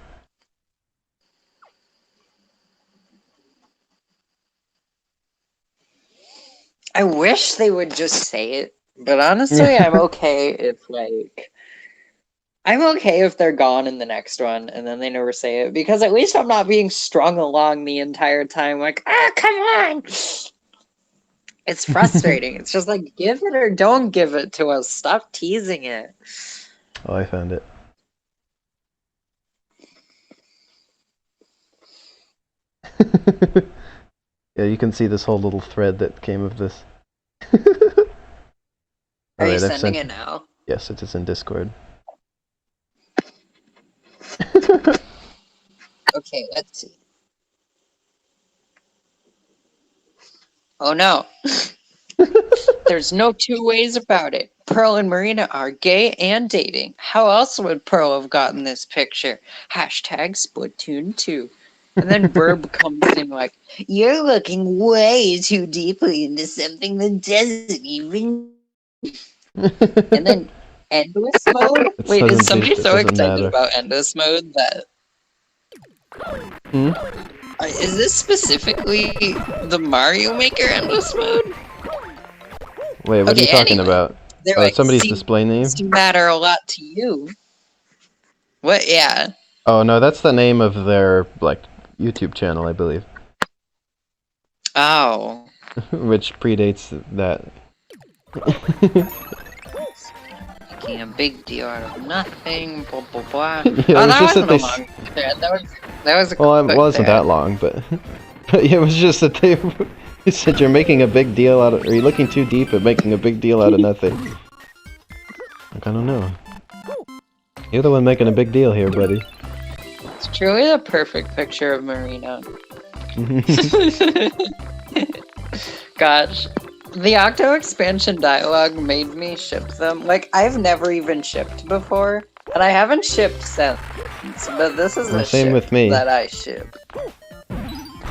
I wish they would just say it, but honestly, I'm okay if I'm okay if they're gone in the next one and then they never say it, because at least I'm not being strung along the entire time like, ah, come on! It's frustrating. It's just like, give it or don't give it to us. Stop teasing it. Oh, I found it. Yeah, you can see this whole little thread that came of this. Are you sending it now? Yes, it is in Discord. Okay, let's see. Oh no. There's no two ways about it. Pearl and Marina are gay and dating. How else would Pearl have gotten this picture? Hashtag Splatoon 2. And then Verb comes in like, you're looking way too deeply into something that doesn't even... And then endless mode? Wait, is somebody so excited about endless mode that... Is this specifically the Mario Maker endless mode? Wait, what are you talking about? They're like, somebody's display name? Seem matter a lot to you. What? Yeah. Oh no, that's the name of their like YouTube channel, I believe. Oh. Which predates that. Making a big deal out of nothing. Blah blah blah. Yeah, oh, that wasn't a long thread. That was a well, it quick wasn't thread. that long, but but yeah, it was just that they said you're making a big deal out of, or you're looking too deep at making a big deal out of nothing. Like, I don't know. You're the one making a big deal here, buddy. It's truly the perfect picture of Marina. Gosh. The Octo expansion dialogue made me ship them. Like, I've never even shipped before, and I haven't shipped since. But this is a same ship with me. that I ship.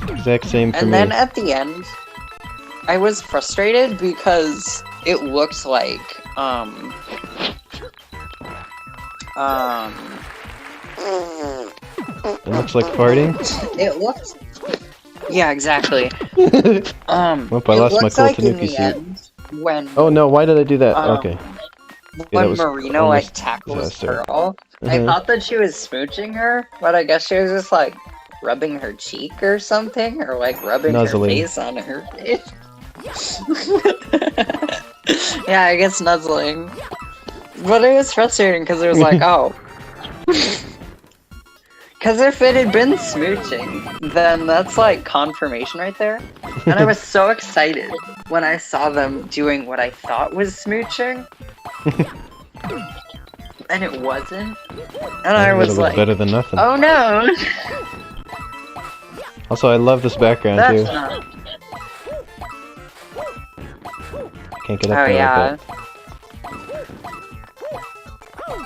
Exact same for me. And then at the end, I was frustrated because it looked like, It looks like farting? It looked... Yeah, exactly. Oop, I lost my cool Tanuki suit. When, oh no, why did I do that? Okay. when Marina, like, tackles disaster. Pearl, I thought that she was smooching her, but I guess she was just, like, rubbing her cheek or something, or, like, rubbing her face on her face. Yeah, I guess nuzzling. But it was frustrating, because it was like, oh... Because if it had been smooching, then that's like confirmation right there. And I was so excited when I saw them doing what I thought was smooching. And it wasn't. And I was like, better than nothing. Oh no! Also, I love this background too. Not... Can't get up there like that.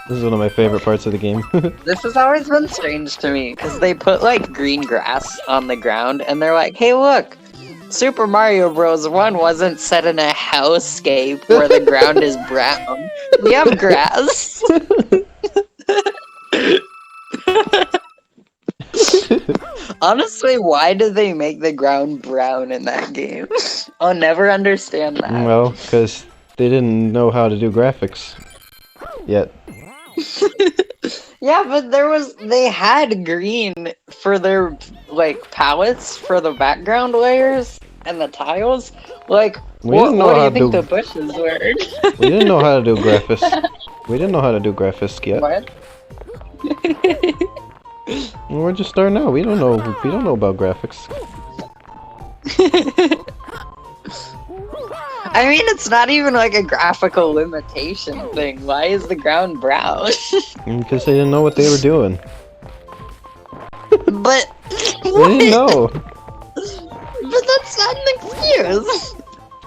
This is one of my favorite parts of the game. This has always been strange to me, because they put, like, green grass on the ground, and they're like, hey, look! Super Mario Bros. 1 wasn't set in a hellscape where the ground is brown. We have grass! Honestly, why did they make the ground brown in that game? I'll never understand that. Well, because they didn't know how to do graphics yet. Yeah, but they had green for their, like, palettes for the background layers and the tiles. Like, what do you think the bushes were? We didn't know how to do graphics. We didn't know how to do graphics yet. What? Well, we're just starting out. We don't know. We don't know about graphics. I mean, it's not even like a graphical limitation thing. Why is the ground brown? Because they didn't know what they were doing. But They what? didn't know. But that's not an excuse.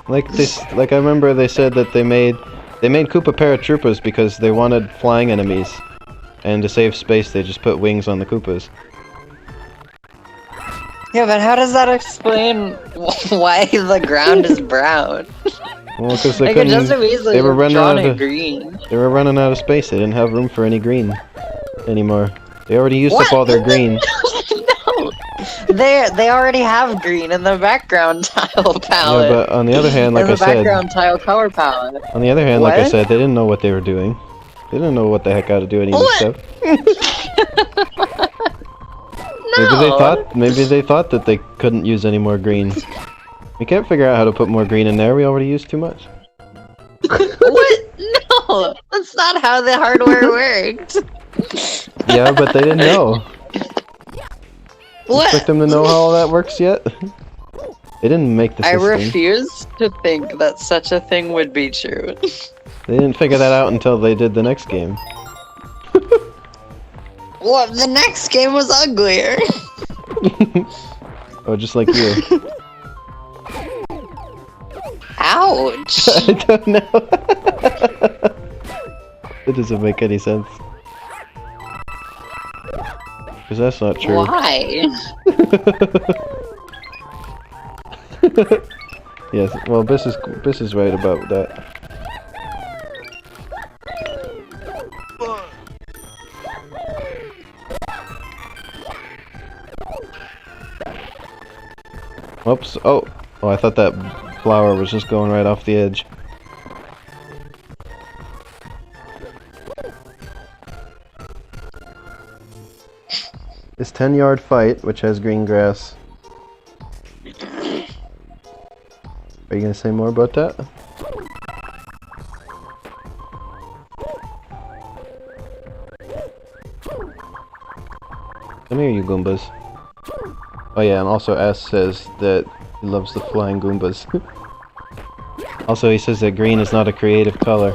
Like I remember they said that they made Koopa paratroopers because they wanted flying enemies, and to save space they just put wings on the Koopas. Yeah, but how does that explain why the ground is brown? Well, because they Like, it couldn't. doesn't easily They were running drawn out it of. green. They were running out of space. They didn't have room for any green anymore. They already used What? up all their green. No! They already have green in the background tile palette. Yeah, but on the other hand, like in I the said, background tile color palette. on the other hand, like I What? said, they didn't know what they were doing. They didn't know what the heck how to do any of this What? stuff. No! Maybe they thought that they couldn't use any more green. We can't figure out how to put more green in there. We already used too much. What? No! That's not how the hardware worked. Yeah, but they didn't know. What? Expect them to know how all that works yet? They didn't make the I system. refuse to think that such a thing would be true. They didn't figure that out until they did the next game. Well, the next game was uglier. Oh, just like you. Ouch! I don't know. It doesn't make any sense. Because that's not true. Why? Yes, well, Biss is right about that. Oops. Oh, I thought that flower was just going right off the edge. This 10-yard fight, which has green grass. Are you gonna say more about that? Come here, you Goombas. Oh yeah, and also S says that he loves the flying Goombas. Also, he says that green is not a creative color.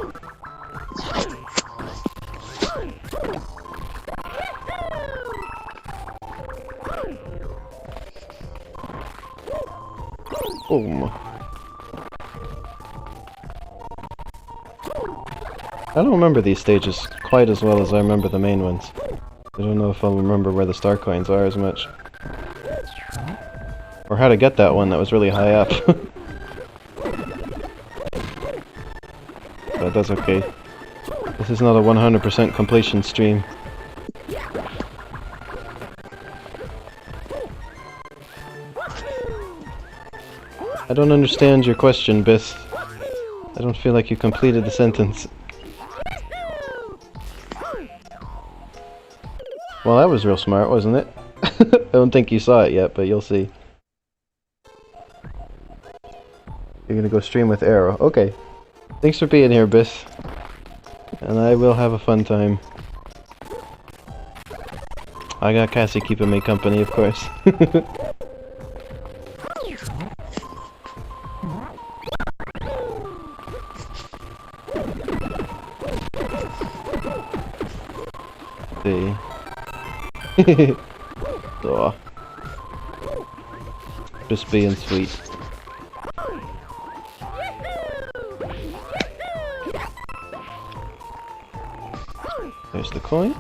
Boom. I don't remember these stages quite as well as I remember the main ones. I don't know if I'll remember where the star coins are as much. Or how to get that one that was really high up. But that's okay. This is not a 100% completion stream. I don't understand your question, Biss. I don't feel like you completed the sentence. Well, that was real smart, wasn't it? I don't think you saw it yet, but you'll see. You're gonna go stream with Arrow. Okay. Thanks for being here, Biss. And I will have a fun time. I got Cassie keeping me company, of course. See. So, just being sweet. There's the coin.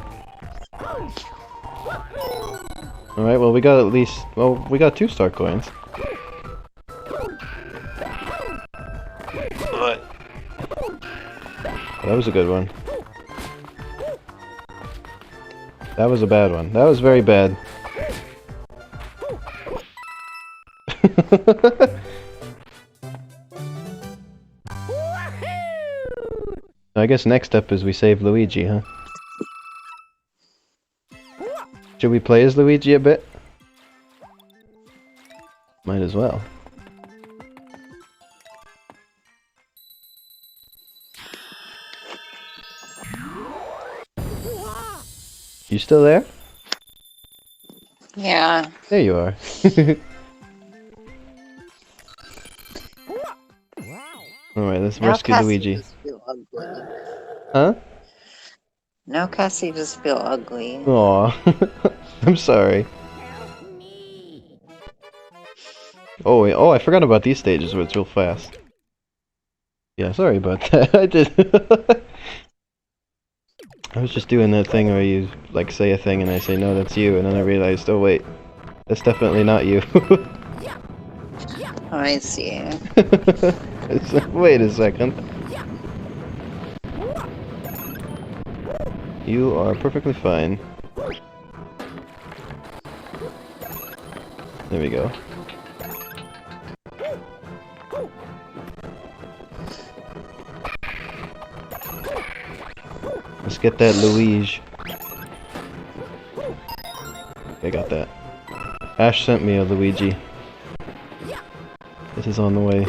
Alright, well we got at least, well, we got 2 star coins. But that was a good one. That was a bad one. That was very bad. I guess next up is we save Luigi, huh? Should we play as Luigi a bit? Might as well. You still there? Yeah. There you are. Alright, let's Now rescue Cassie Luigi. just feel ugly. Huh? Now Cassie just feel ugly. Aw. I'm sorry. Oh, I forgot about these stages where it's real fast. Yeah, sorry about that. I did. I was just doing that thing where you, like, say a thing and I say, no, that's you, and then I realized, oh wait, that's definitely not you. I see. It's like, wait a second. You are perfectly fine. There we go. Let's get that Luigi. I got that. Ash sent me a Luigi. It is on the way.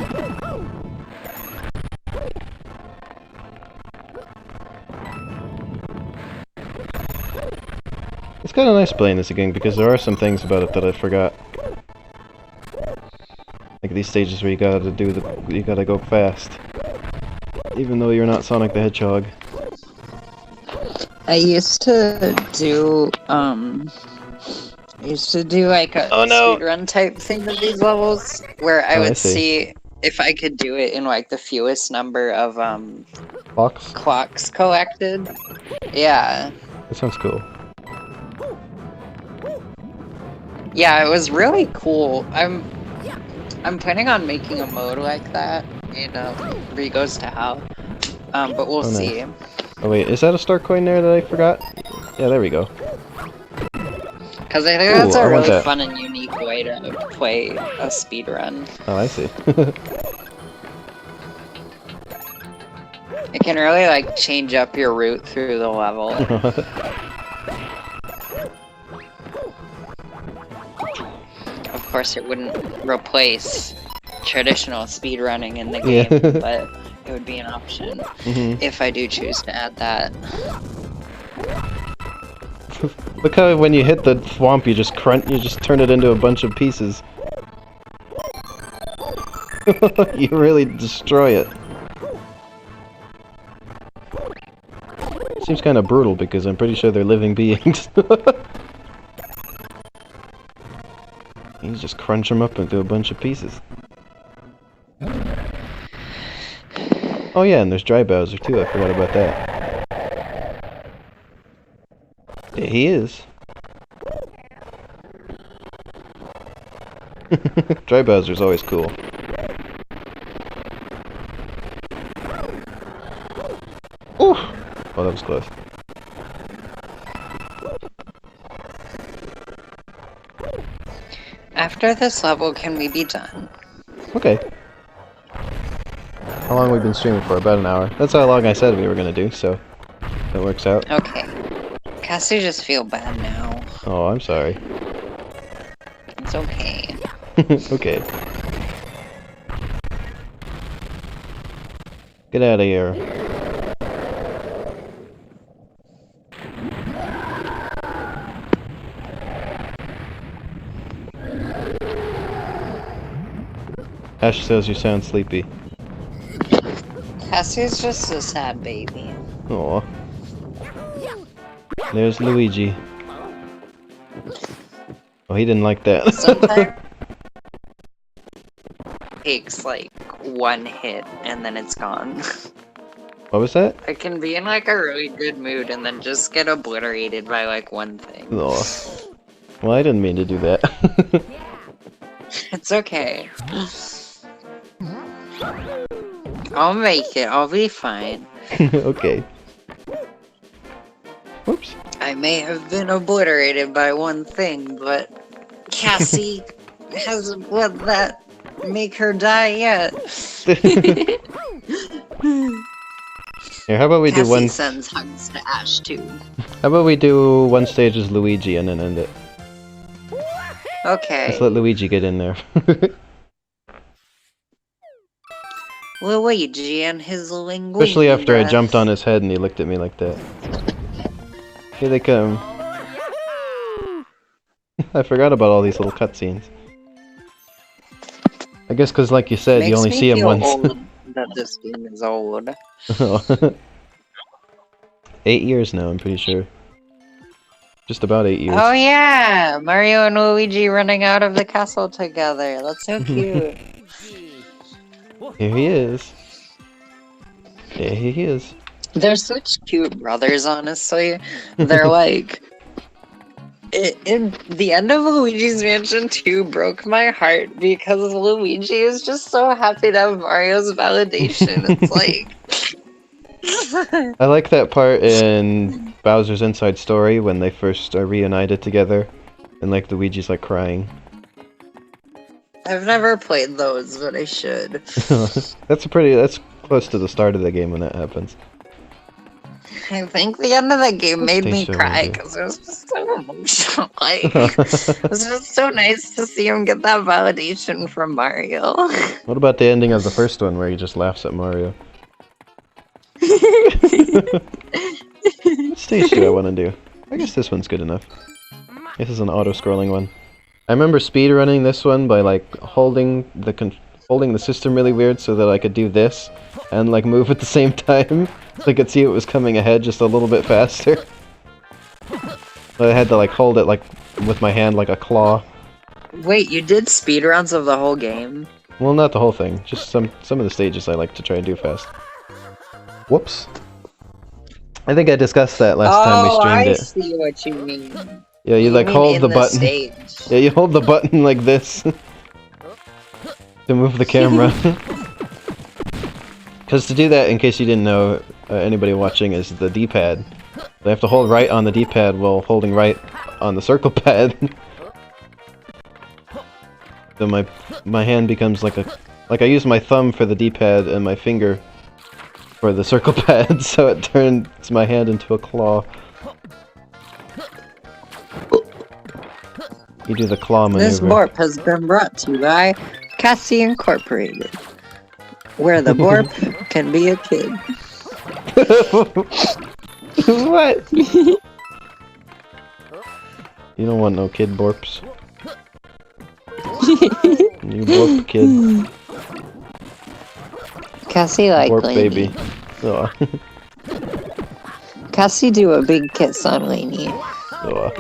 It's kind of nice playing this again because there are some things about it that I forgot. Like these stages where you gotta go fast. Even though you're not Sonic the Hedgehog. I used to do like a Oh no! speedrun type thing of these levels where I Oh, I would see. see if I could do it in like the fewest number of Fox? clocks collected. Yeah. That sounds cool. Yeah, it was really cool. I'm planning on making a mode like that in Rigo's to How. But we'll Oh, nice. see. Oh wait, is that a star coin there that I forgot? Yeah, there we go. Because I think Ooh, that's I a want really that. fun and unique way to play a speedrun. Oh, I see. It can really like change up your route through the level. Of course, it wouldn't replace traditional speedrunning in the game, Yeah. but it would be an option Mhm. if I do choose to add that. Look how when you hit the swamp, you just turn it into a bunch of pieces. You really destroy it. Seems kind of brutal because I'm pretty sure they're living beings. You just crunch them up into a bunch of pieces. Oh yeah, and there's Dry Bowser too, I forgot about that. Yeah, he is. Dry Bowser's always cool. Ooh! Oh, that was close. After this level, can we be done? Okay. How long have we been streaming for? About an hour. That's how long I said we were gonna do, so that works out. Okay. Cassie just feel bad now. Oh, I'm sorry. It's okay. Okay. Get out of here. Ash says you sound sleepy. Cassie's just a sad baby. Aw. There's Luigi. Oh, he didn't like that. Sometimes it takes like one hit and then it's gone. What was that? I can be in like a really good mood and then just get obliterated by like one thing. Aw. Well, I didn't mean to do that. It's okay. I'll make it. I'll be fine. Okay. Whoops. I may have been obliterated by one thing, but Cassie hasn't let that make her die yet. Here, how about we do Cassie one? sends hugs to Ash too. How about we do one stage as Luigi and then end it? Okay. Let's let Luigi get in there. Luigi and his linguini. Especially after I breath. jumped on his head and he looked at me like that. Here they come. I forgot about all these little cutscenes. I guess because, like you said, you Makes only me see him feel once. old that this game is old. 8 years now, I'm pretty sure. Just about 8 years. Oh yeah, Mario and Luigi running out of the castle together. That's so cute. Here he is. Yeah, here he is. They're such cute brothers, honestly. They're like... In the end of Luigi's Mansion 2 broke my heart because Luigi is just so happy to have Mario's validation. It's like... I like that part in Bowser's Inside Story when they first are reunited together, and like Luigi's like crying. I've never played those, but I should. That's close to the start of the game when that happens. I think the end of the game made me Station cry Ranger. because it was just so emotional. Like, it was just so nice to see him get that validation from Mario. What about the ending of the first one where he just laughs at Mario? What stage do I want to do? I guess this one's good enough. This is an auto-scrolling one. I remember speedrunning this one by like holding the system really weird so that I could do this and like move at the same time so I could see what was coming ahead just a little bit faster. But I had to like hold it like with my hand like a claw. Wait, you did speedruns of the whole game? Well, not the whole thing, just some of the stages I like to try and do fast. Whoops. I think I discussed that last time we streamed I it. see what you mean. Yeah, you like mean hold in the button. Stage. Yeah, you hold the button like this to move the camera. Because to do that, in case you didn't know, anybody watching, is the D-pad. They have to hold right on the D-pad while holding right on the circle pad. So my hand becomes like I use my thumb for the D-pad and my finger for the circle pad, so it turns my hand into a claw. You do the claw maneuver. This borp has been brought to you by Cassie Incorporated, where the borp can be a kid. What? You don't want no kid borps. You borp kid. Cassie like Borp Lainey. baby. Oh. Cassie do a big kiss on Lainey. Oh.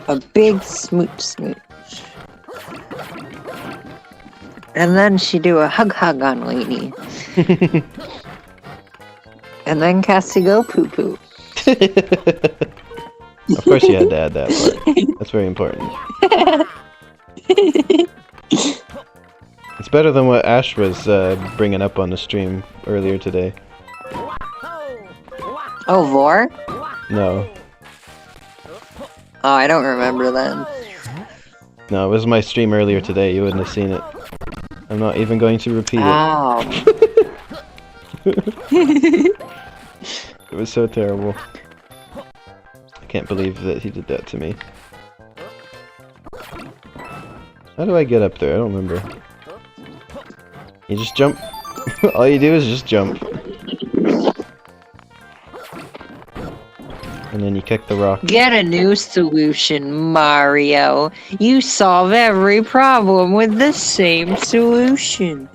A big smooch smooch. And then she do a hug hug on Lainey. And then Cassie go poo poo. Of course you had to add that part. That's very important. It's better than what Ash was bringing up on the stream earlier today. Oh, Vor? No. Oh, I don't remember then. No, it was my stream earlier today. You wouldn't have seen it. I'm not even going to repeat it. Oh. It was so terrible. I can't believe that he did that to me. How do I get up there? I don't remember. You just jump. All you do is just jump. And then you kick the rock. Get a new solution, Mario. You solve every problem with the same solution.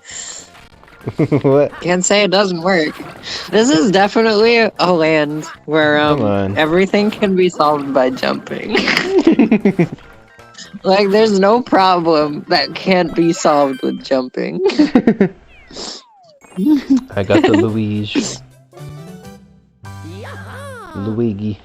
What? Can't say it doesn't work. This is definitely a land where Come on. everything can be solved by jumping. Like, there's no problem that can't be solved with jumping. I got the Luigi. Luigi.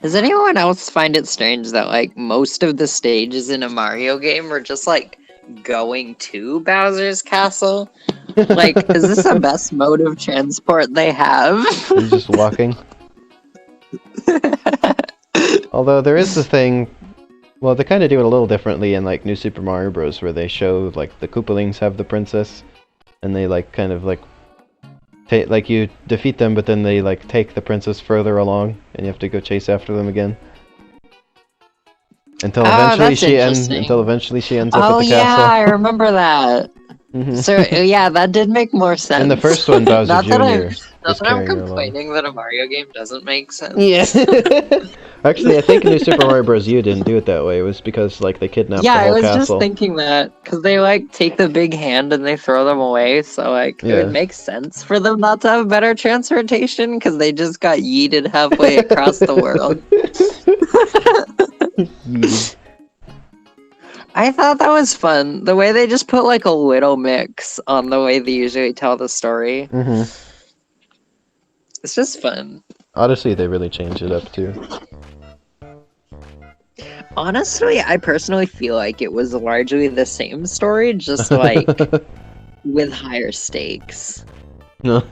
Does anyone else find it strange that, like, most of the stages in a Mario game are just, like, going to Bowser's castle? Like, is this the best mode of transport they have? He's just walking. Although there is the thing, well, they kind of do it a little differently in like New Super Mario Bros. Where they show like the Koopalings have the princess, and they like kind of like like you defeat them, but then they like take the princess further along, and you have to go chase after them again until eventually that's she ends. interesting. Until eventually she ends up Oh at the yeah, castle. I remember that. So yeah, that did make more sense. In the first one, Bowser not that I'm, Jr. not is that I'm carrying her along. complaining that a Mario game doesn't make sense. Yeah. Actually, I think New Super Mario Bros. U didn't do it that way. It was because like they kidnapped Yeah, the I whole was castle. just thinking that because they like take the big hand and they throw them away, so like it Yeah. would make sense for them not to have better transportation because they just got yeeted halfway across the world. Yeeted. I thought that was fun. The way they just put like a little mix on the way they usually tell the story. It's just fun. Odyssey, they really changed it up too. Honestly, I personally feel like it was largely the same story, just like with higher stakes. No.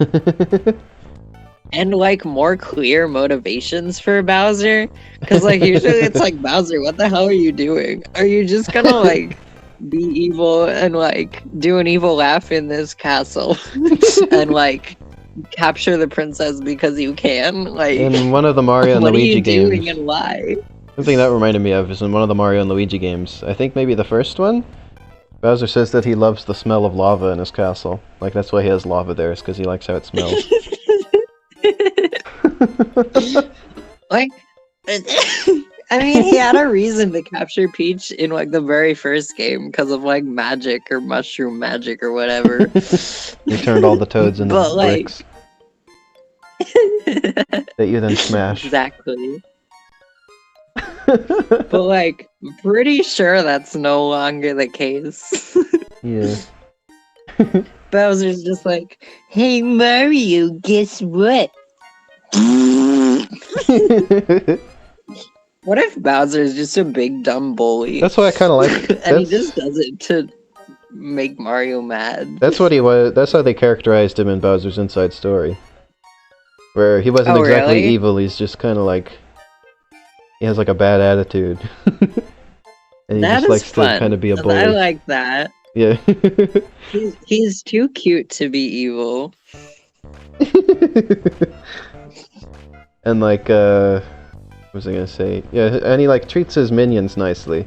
And like more clear motivations for Bowser. Because like usually it's like, Bowser, what the hell are you doing? Are you just gonna like be evil and like do an evil laugh in this castle and like capture the princess because you can? Like, In one of the Mario and what Luigi are you games, doing and why? something that reminded me of is in one of the Mario and Luigi games. I think maybe the first one. Bowser says that he loves the smell of lava in his castle. Like that's why he has lava there, is because he likes how it smells. Like, I mean, he had a reason to capture Peach in like the very first game because of like magic or mushroom magic or whatever. He turned all the toads into But, like- bricks that you then smash. Exactly. But like, I'm pretty sure that's no longer the case. Yeah. Bowser's just like, hey Mario, guess what? What if Bowser's just a big dumb bully? That's what I kind of like. And he That's- just does it to make Mario mad. That's what he was. That's how they characterized him in Bowser's Inside Story, where he wasn't Oh, exactly really? evil. He's just kind of like he has like a bad attitude, and he That just is likes fun. to kind of be a I bully. like that. Yeah. He's too cute to be evil. And like, what was I gonna say? Yeah, and he like treats his minions nicely,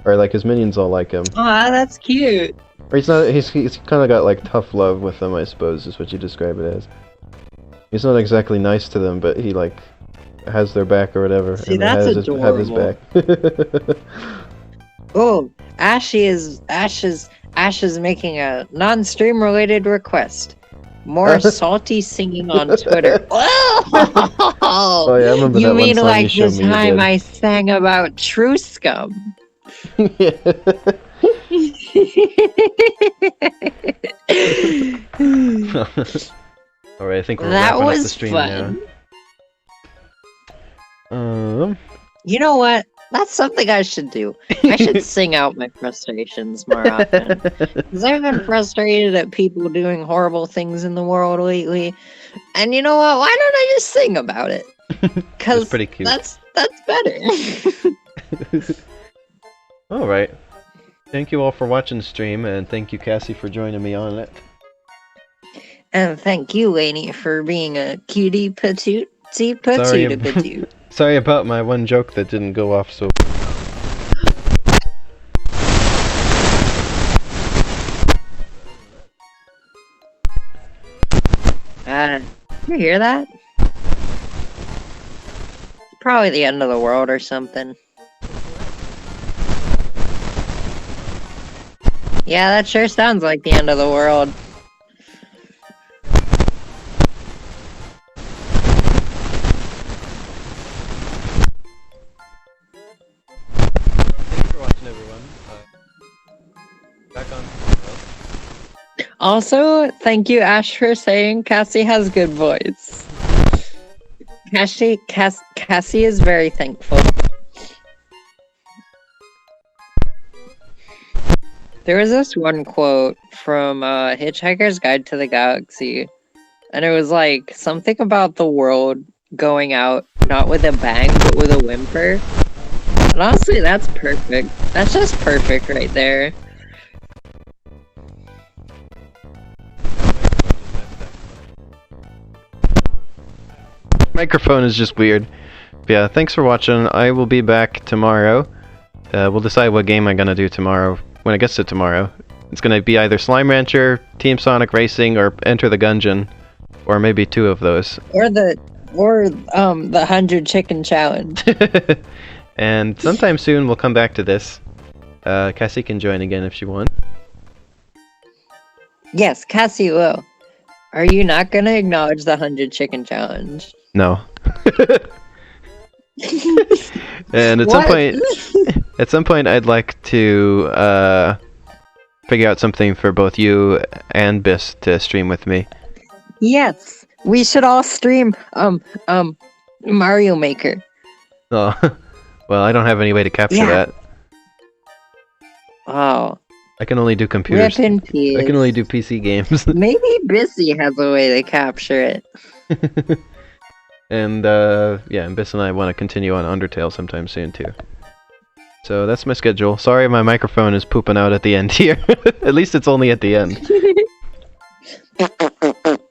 or like his minions all like him. Aw, that's cute. Or he's not. He's kind of got like tough love with them, I suppose, is what you describe it as. He's not exactly nice to them, but he like has their back or whatever. See, and they that's have his adorable. back. Oh, Ash is making a non-stream related request. More salty singing on Twitter. Oh yeah, I remember You that one mean song like you showed the me. You time did. I sang about True Scum? Yeah. Alright, I think we're That wrapping up the was stream fun. now. You know what? That's something I should do. I should sing out my frustrations more often. Because I've been frustrated at people doing horrible things in the world lately. And you know what? Why don't I just sing about it? Because It's pretty cute. that's better. Alright. Thank you all for watching the stream, and thank you, Cassie, for joining me on it. And thank you, Lainey, for being a cutie patootie Sorry patootie ab- patoot. Sorry about my one joke that didn't go off so... You hear that? Probably the end of the world or something. Yeah, that sure sounds like the end of the world. Thanks for watching, everyone. Back on tomorrow. Also, thank you, Ash, for saying Cassie has good voice. Cassie is very thankful. There was this one quote from Hitchhiker's Guide to the Galaxy, and it was like something about the world going out not with a bang, but with a whimper. And honestly, that's perfect. That's just perfect right there. Microphone is just weird. But yeah, thanks for watching. I will be back tomorrow. We'll decide what game I'm gonna do tomorrow when it gets to tomorrow. It's gonna be either Slime Rancher, Team Sonic Racing, or Enter the Gungeon, or maybe two of those. Or the 100 chicken challenge. And sometime soon we'll come back to this. Cassie can join again if she wants. Yes, Cassie will. Are you not gonna acknowledge the 100 chicken challenge? No. And at some point, I'd like to figure out something for both you and Biss to stream with me. Yes, we should all stream Mario Maker. Oh, well, I don't have any way to capture that. Oh, I can only do computers. rip in peace. I can only do PC games. Maybe Bissy has a way to capture it. And and Biss and I want to continue on Undertale sometime soon too. So that's my schedule. Sorry my microphone is pooping out at the end here. At least it's only at the end.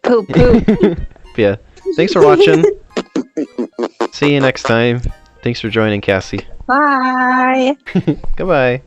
Poop poop. Yeah. Thanks for watching. See you next time. Thanks for joining, Cassie. Bye. Goodbye.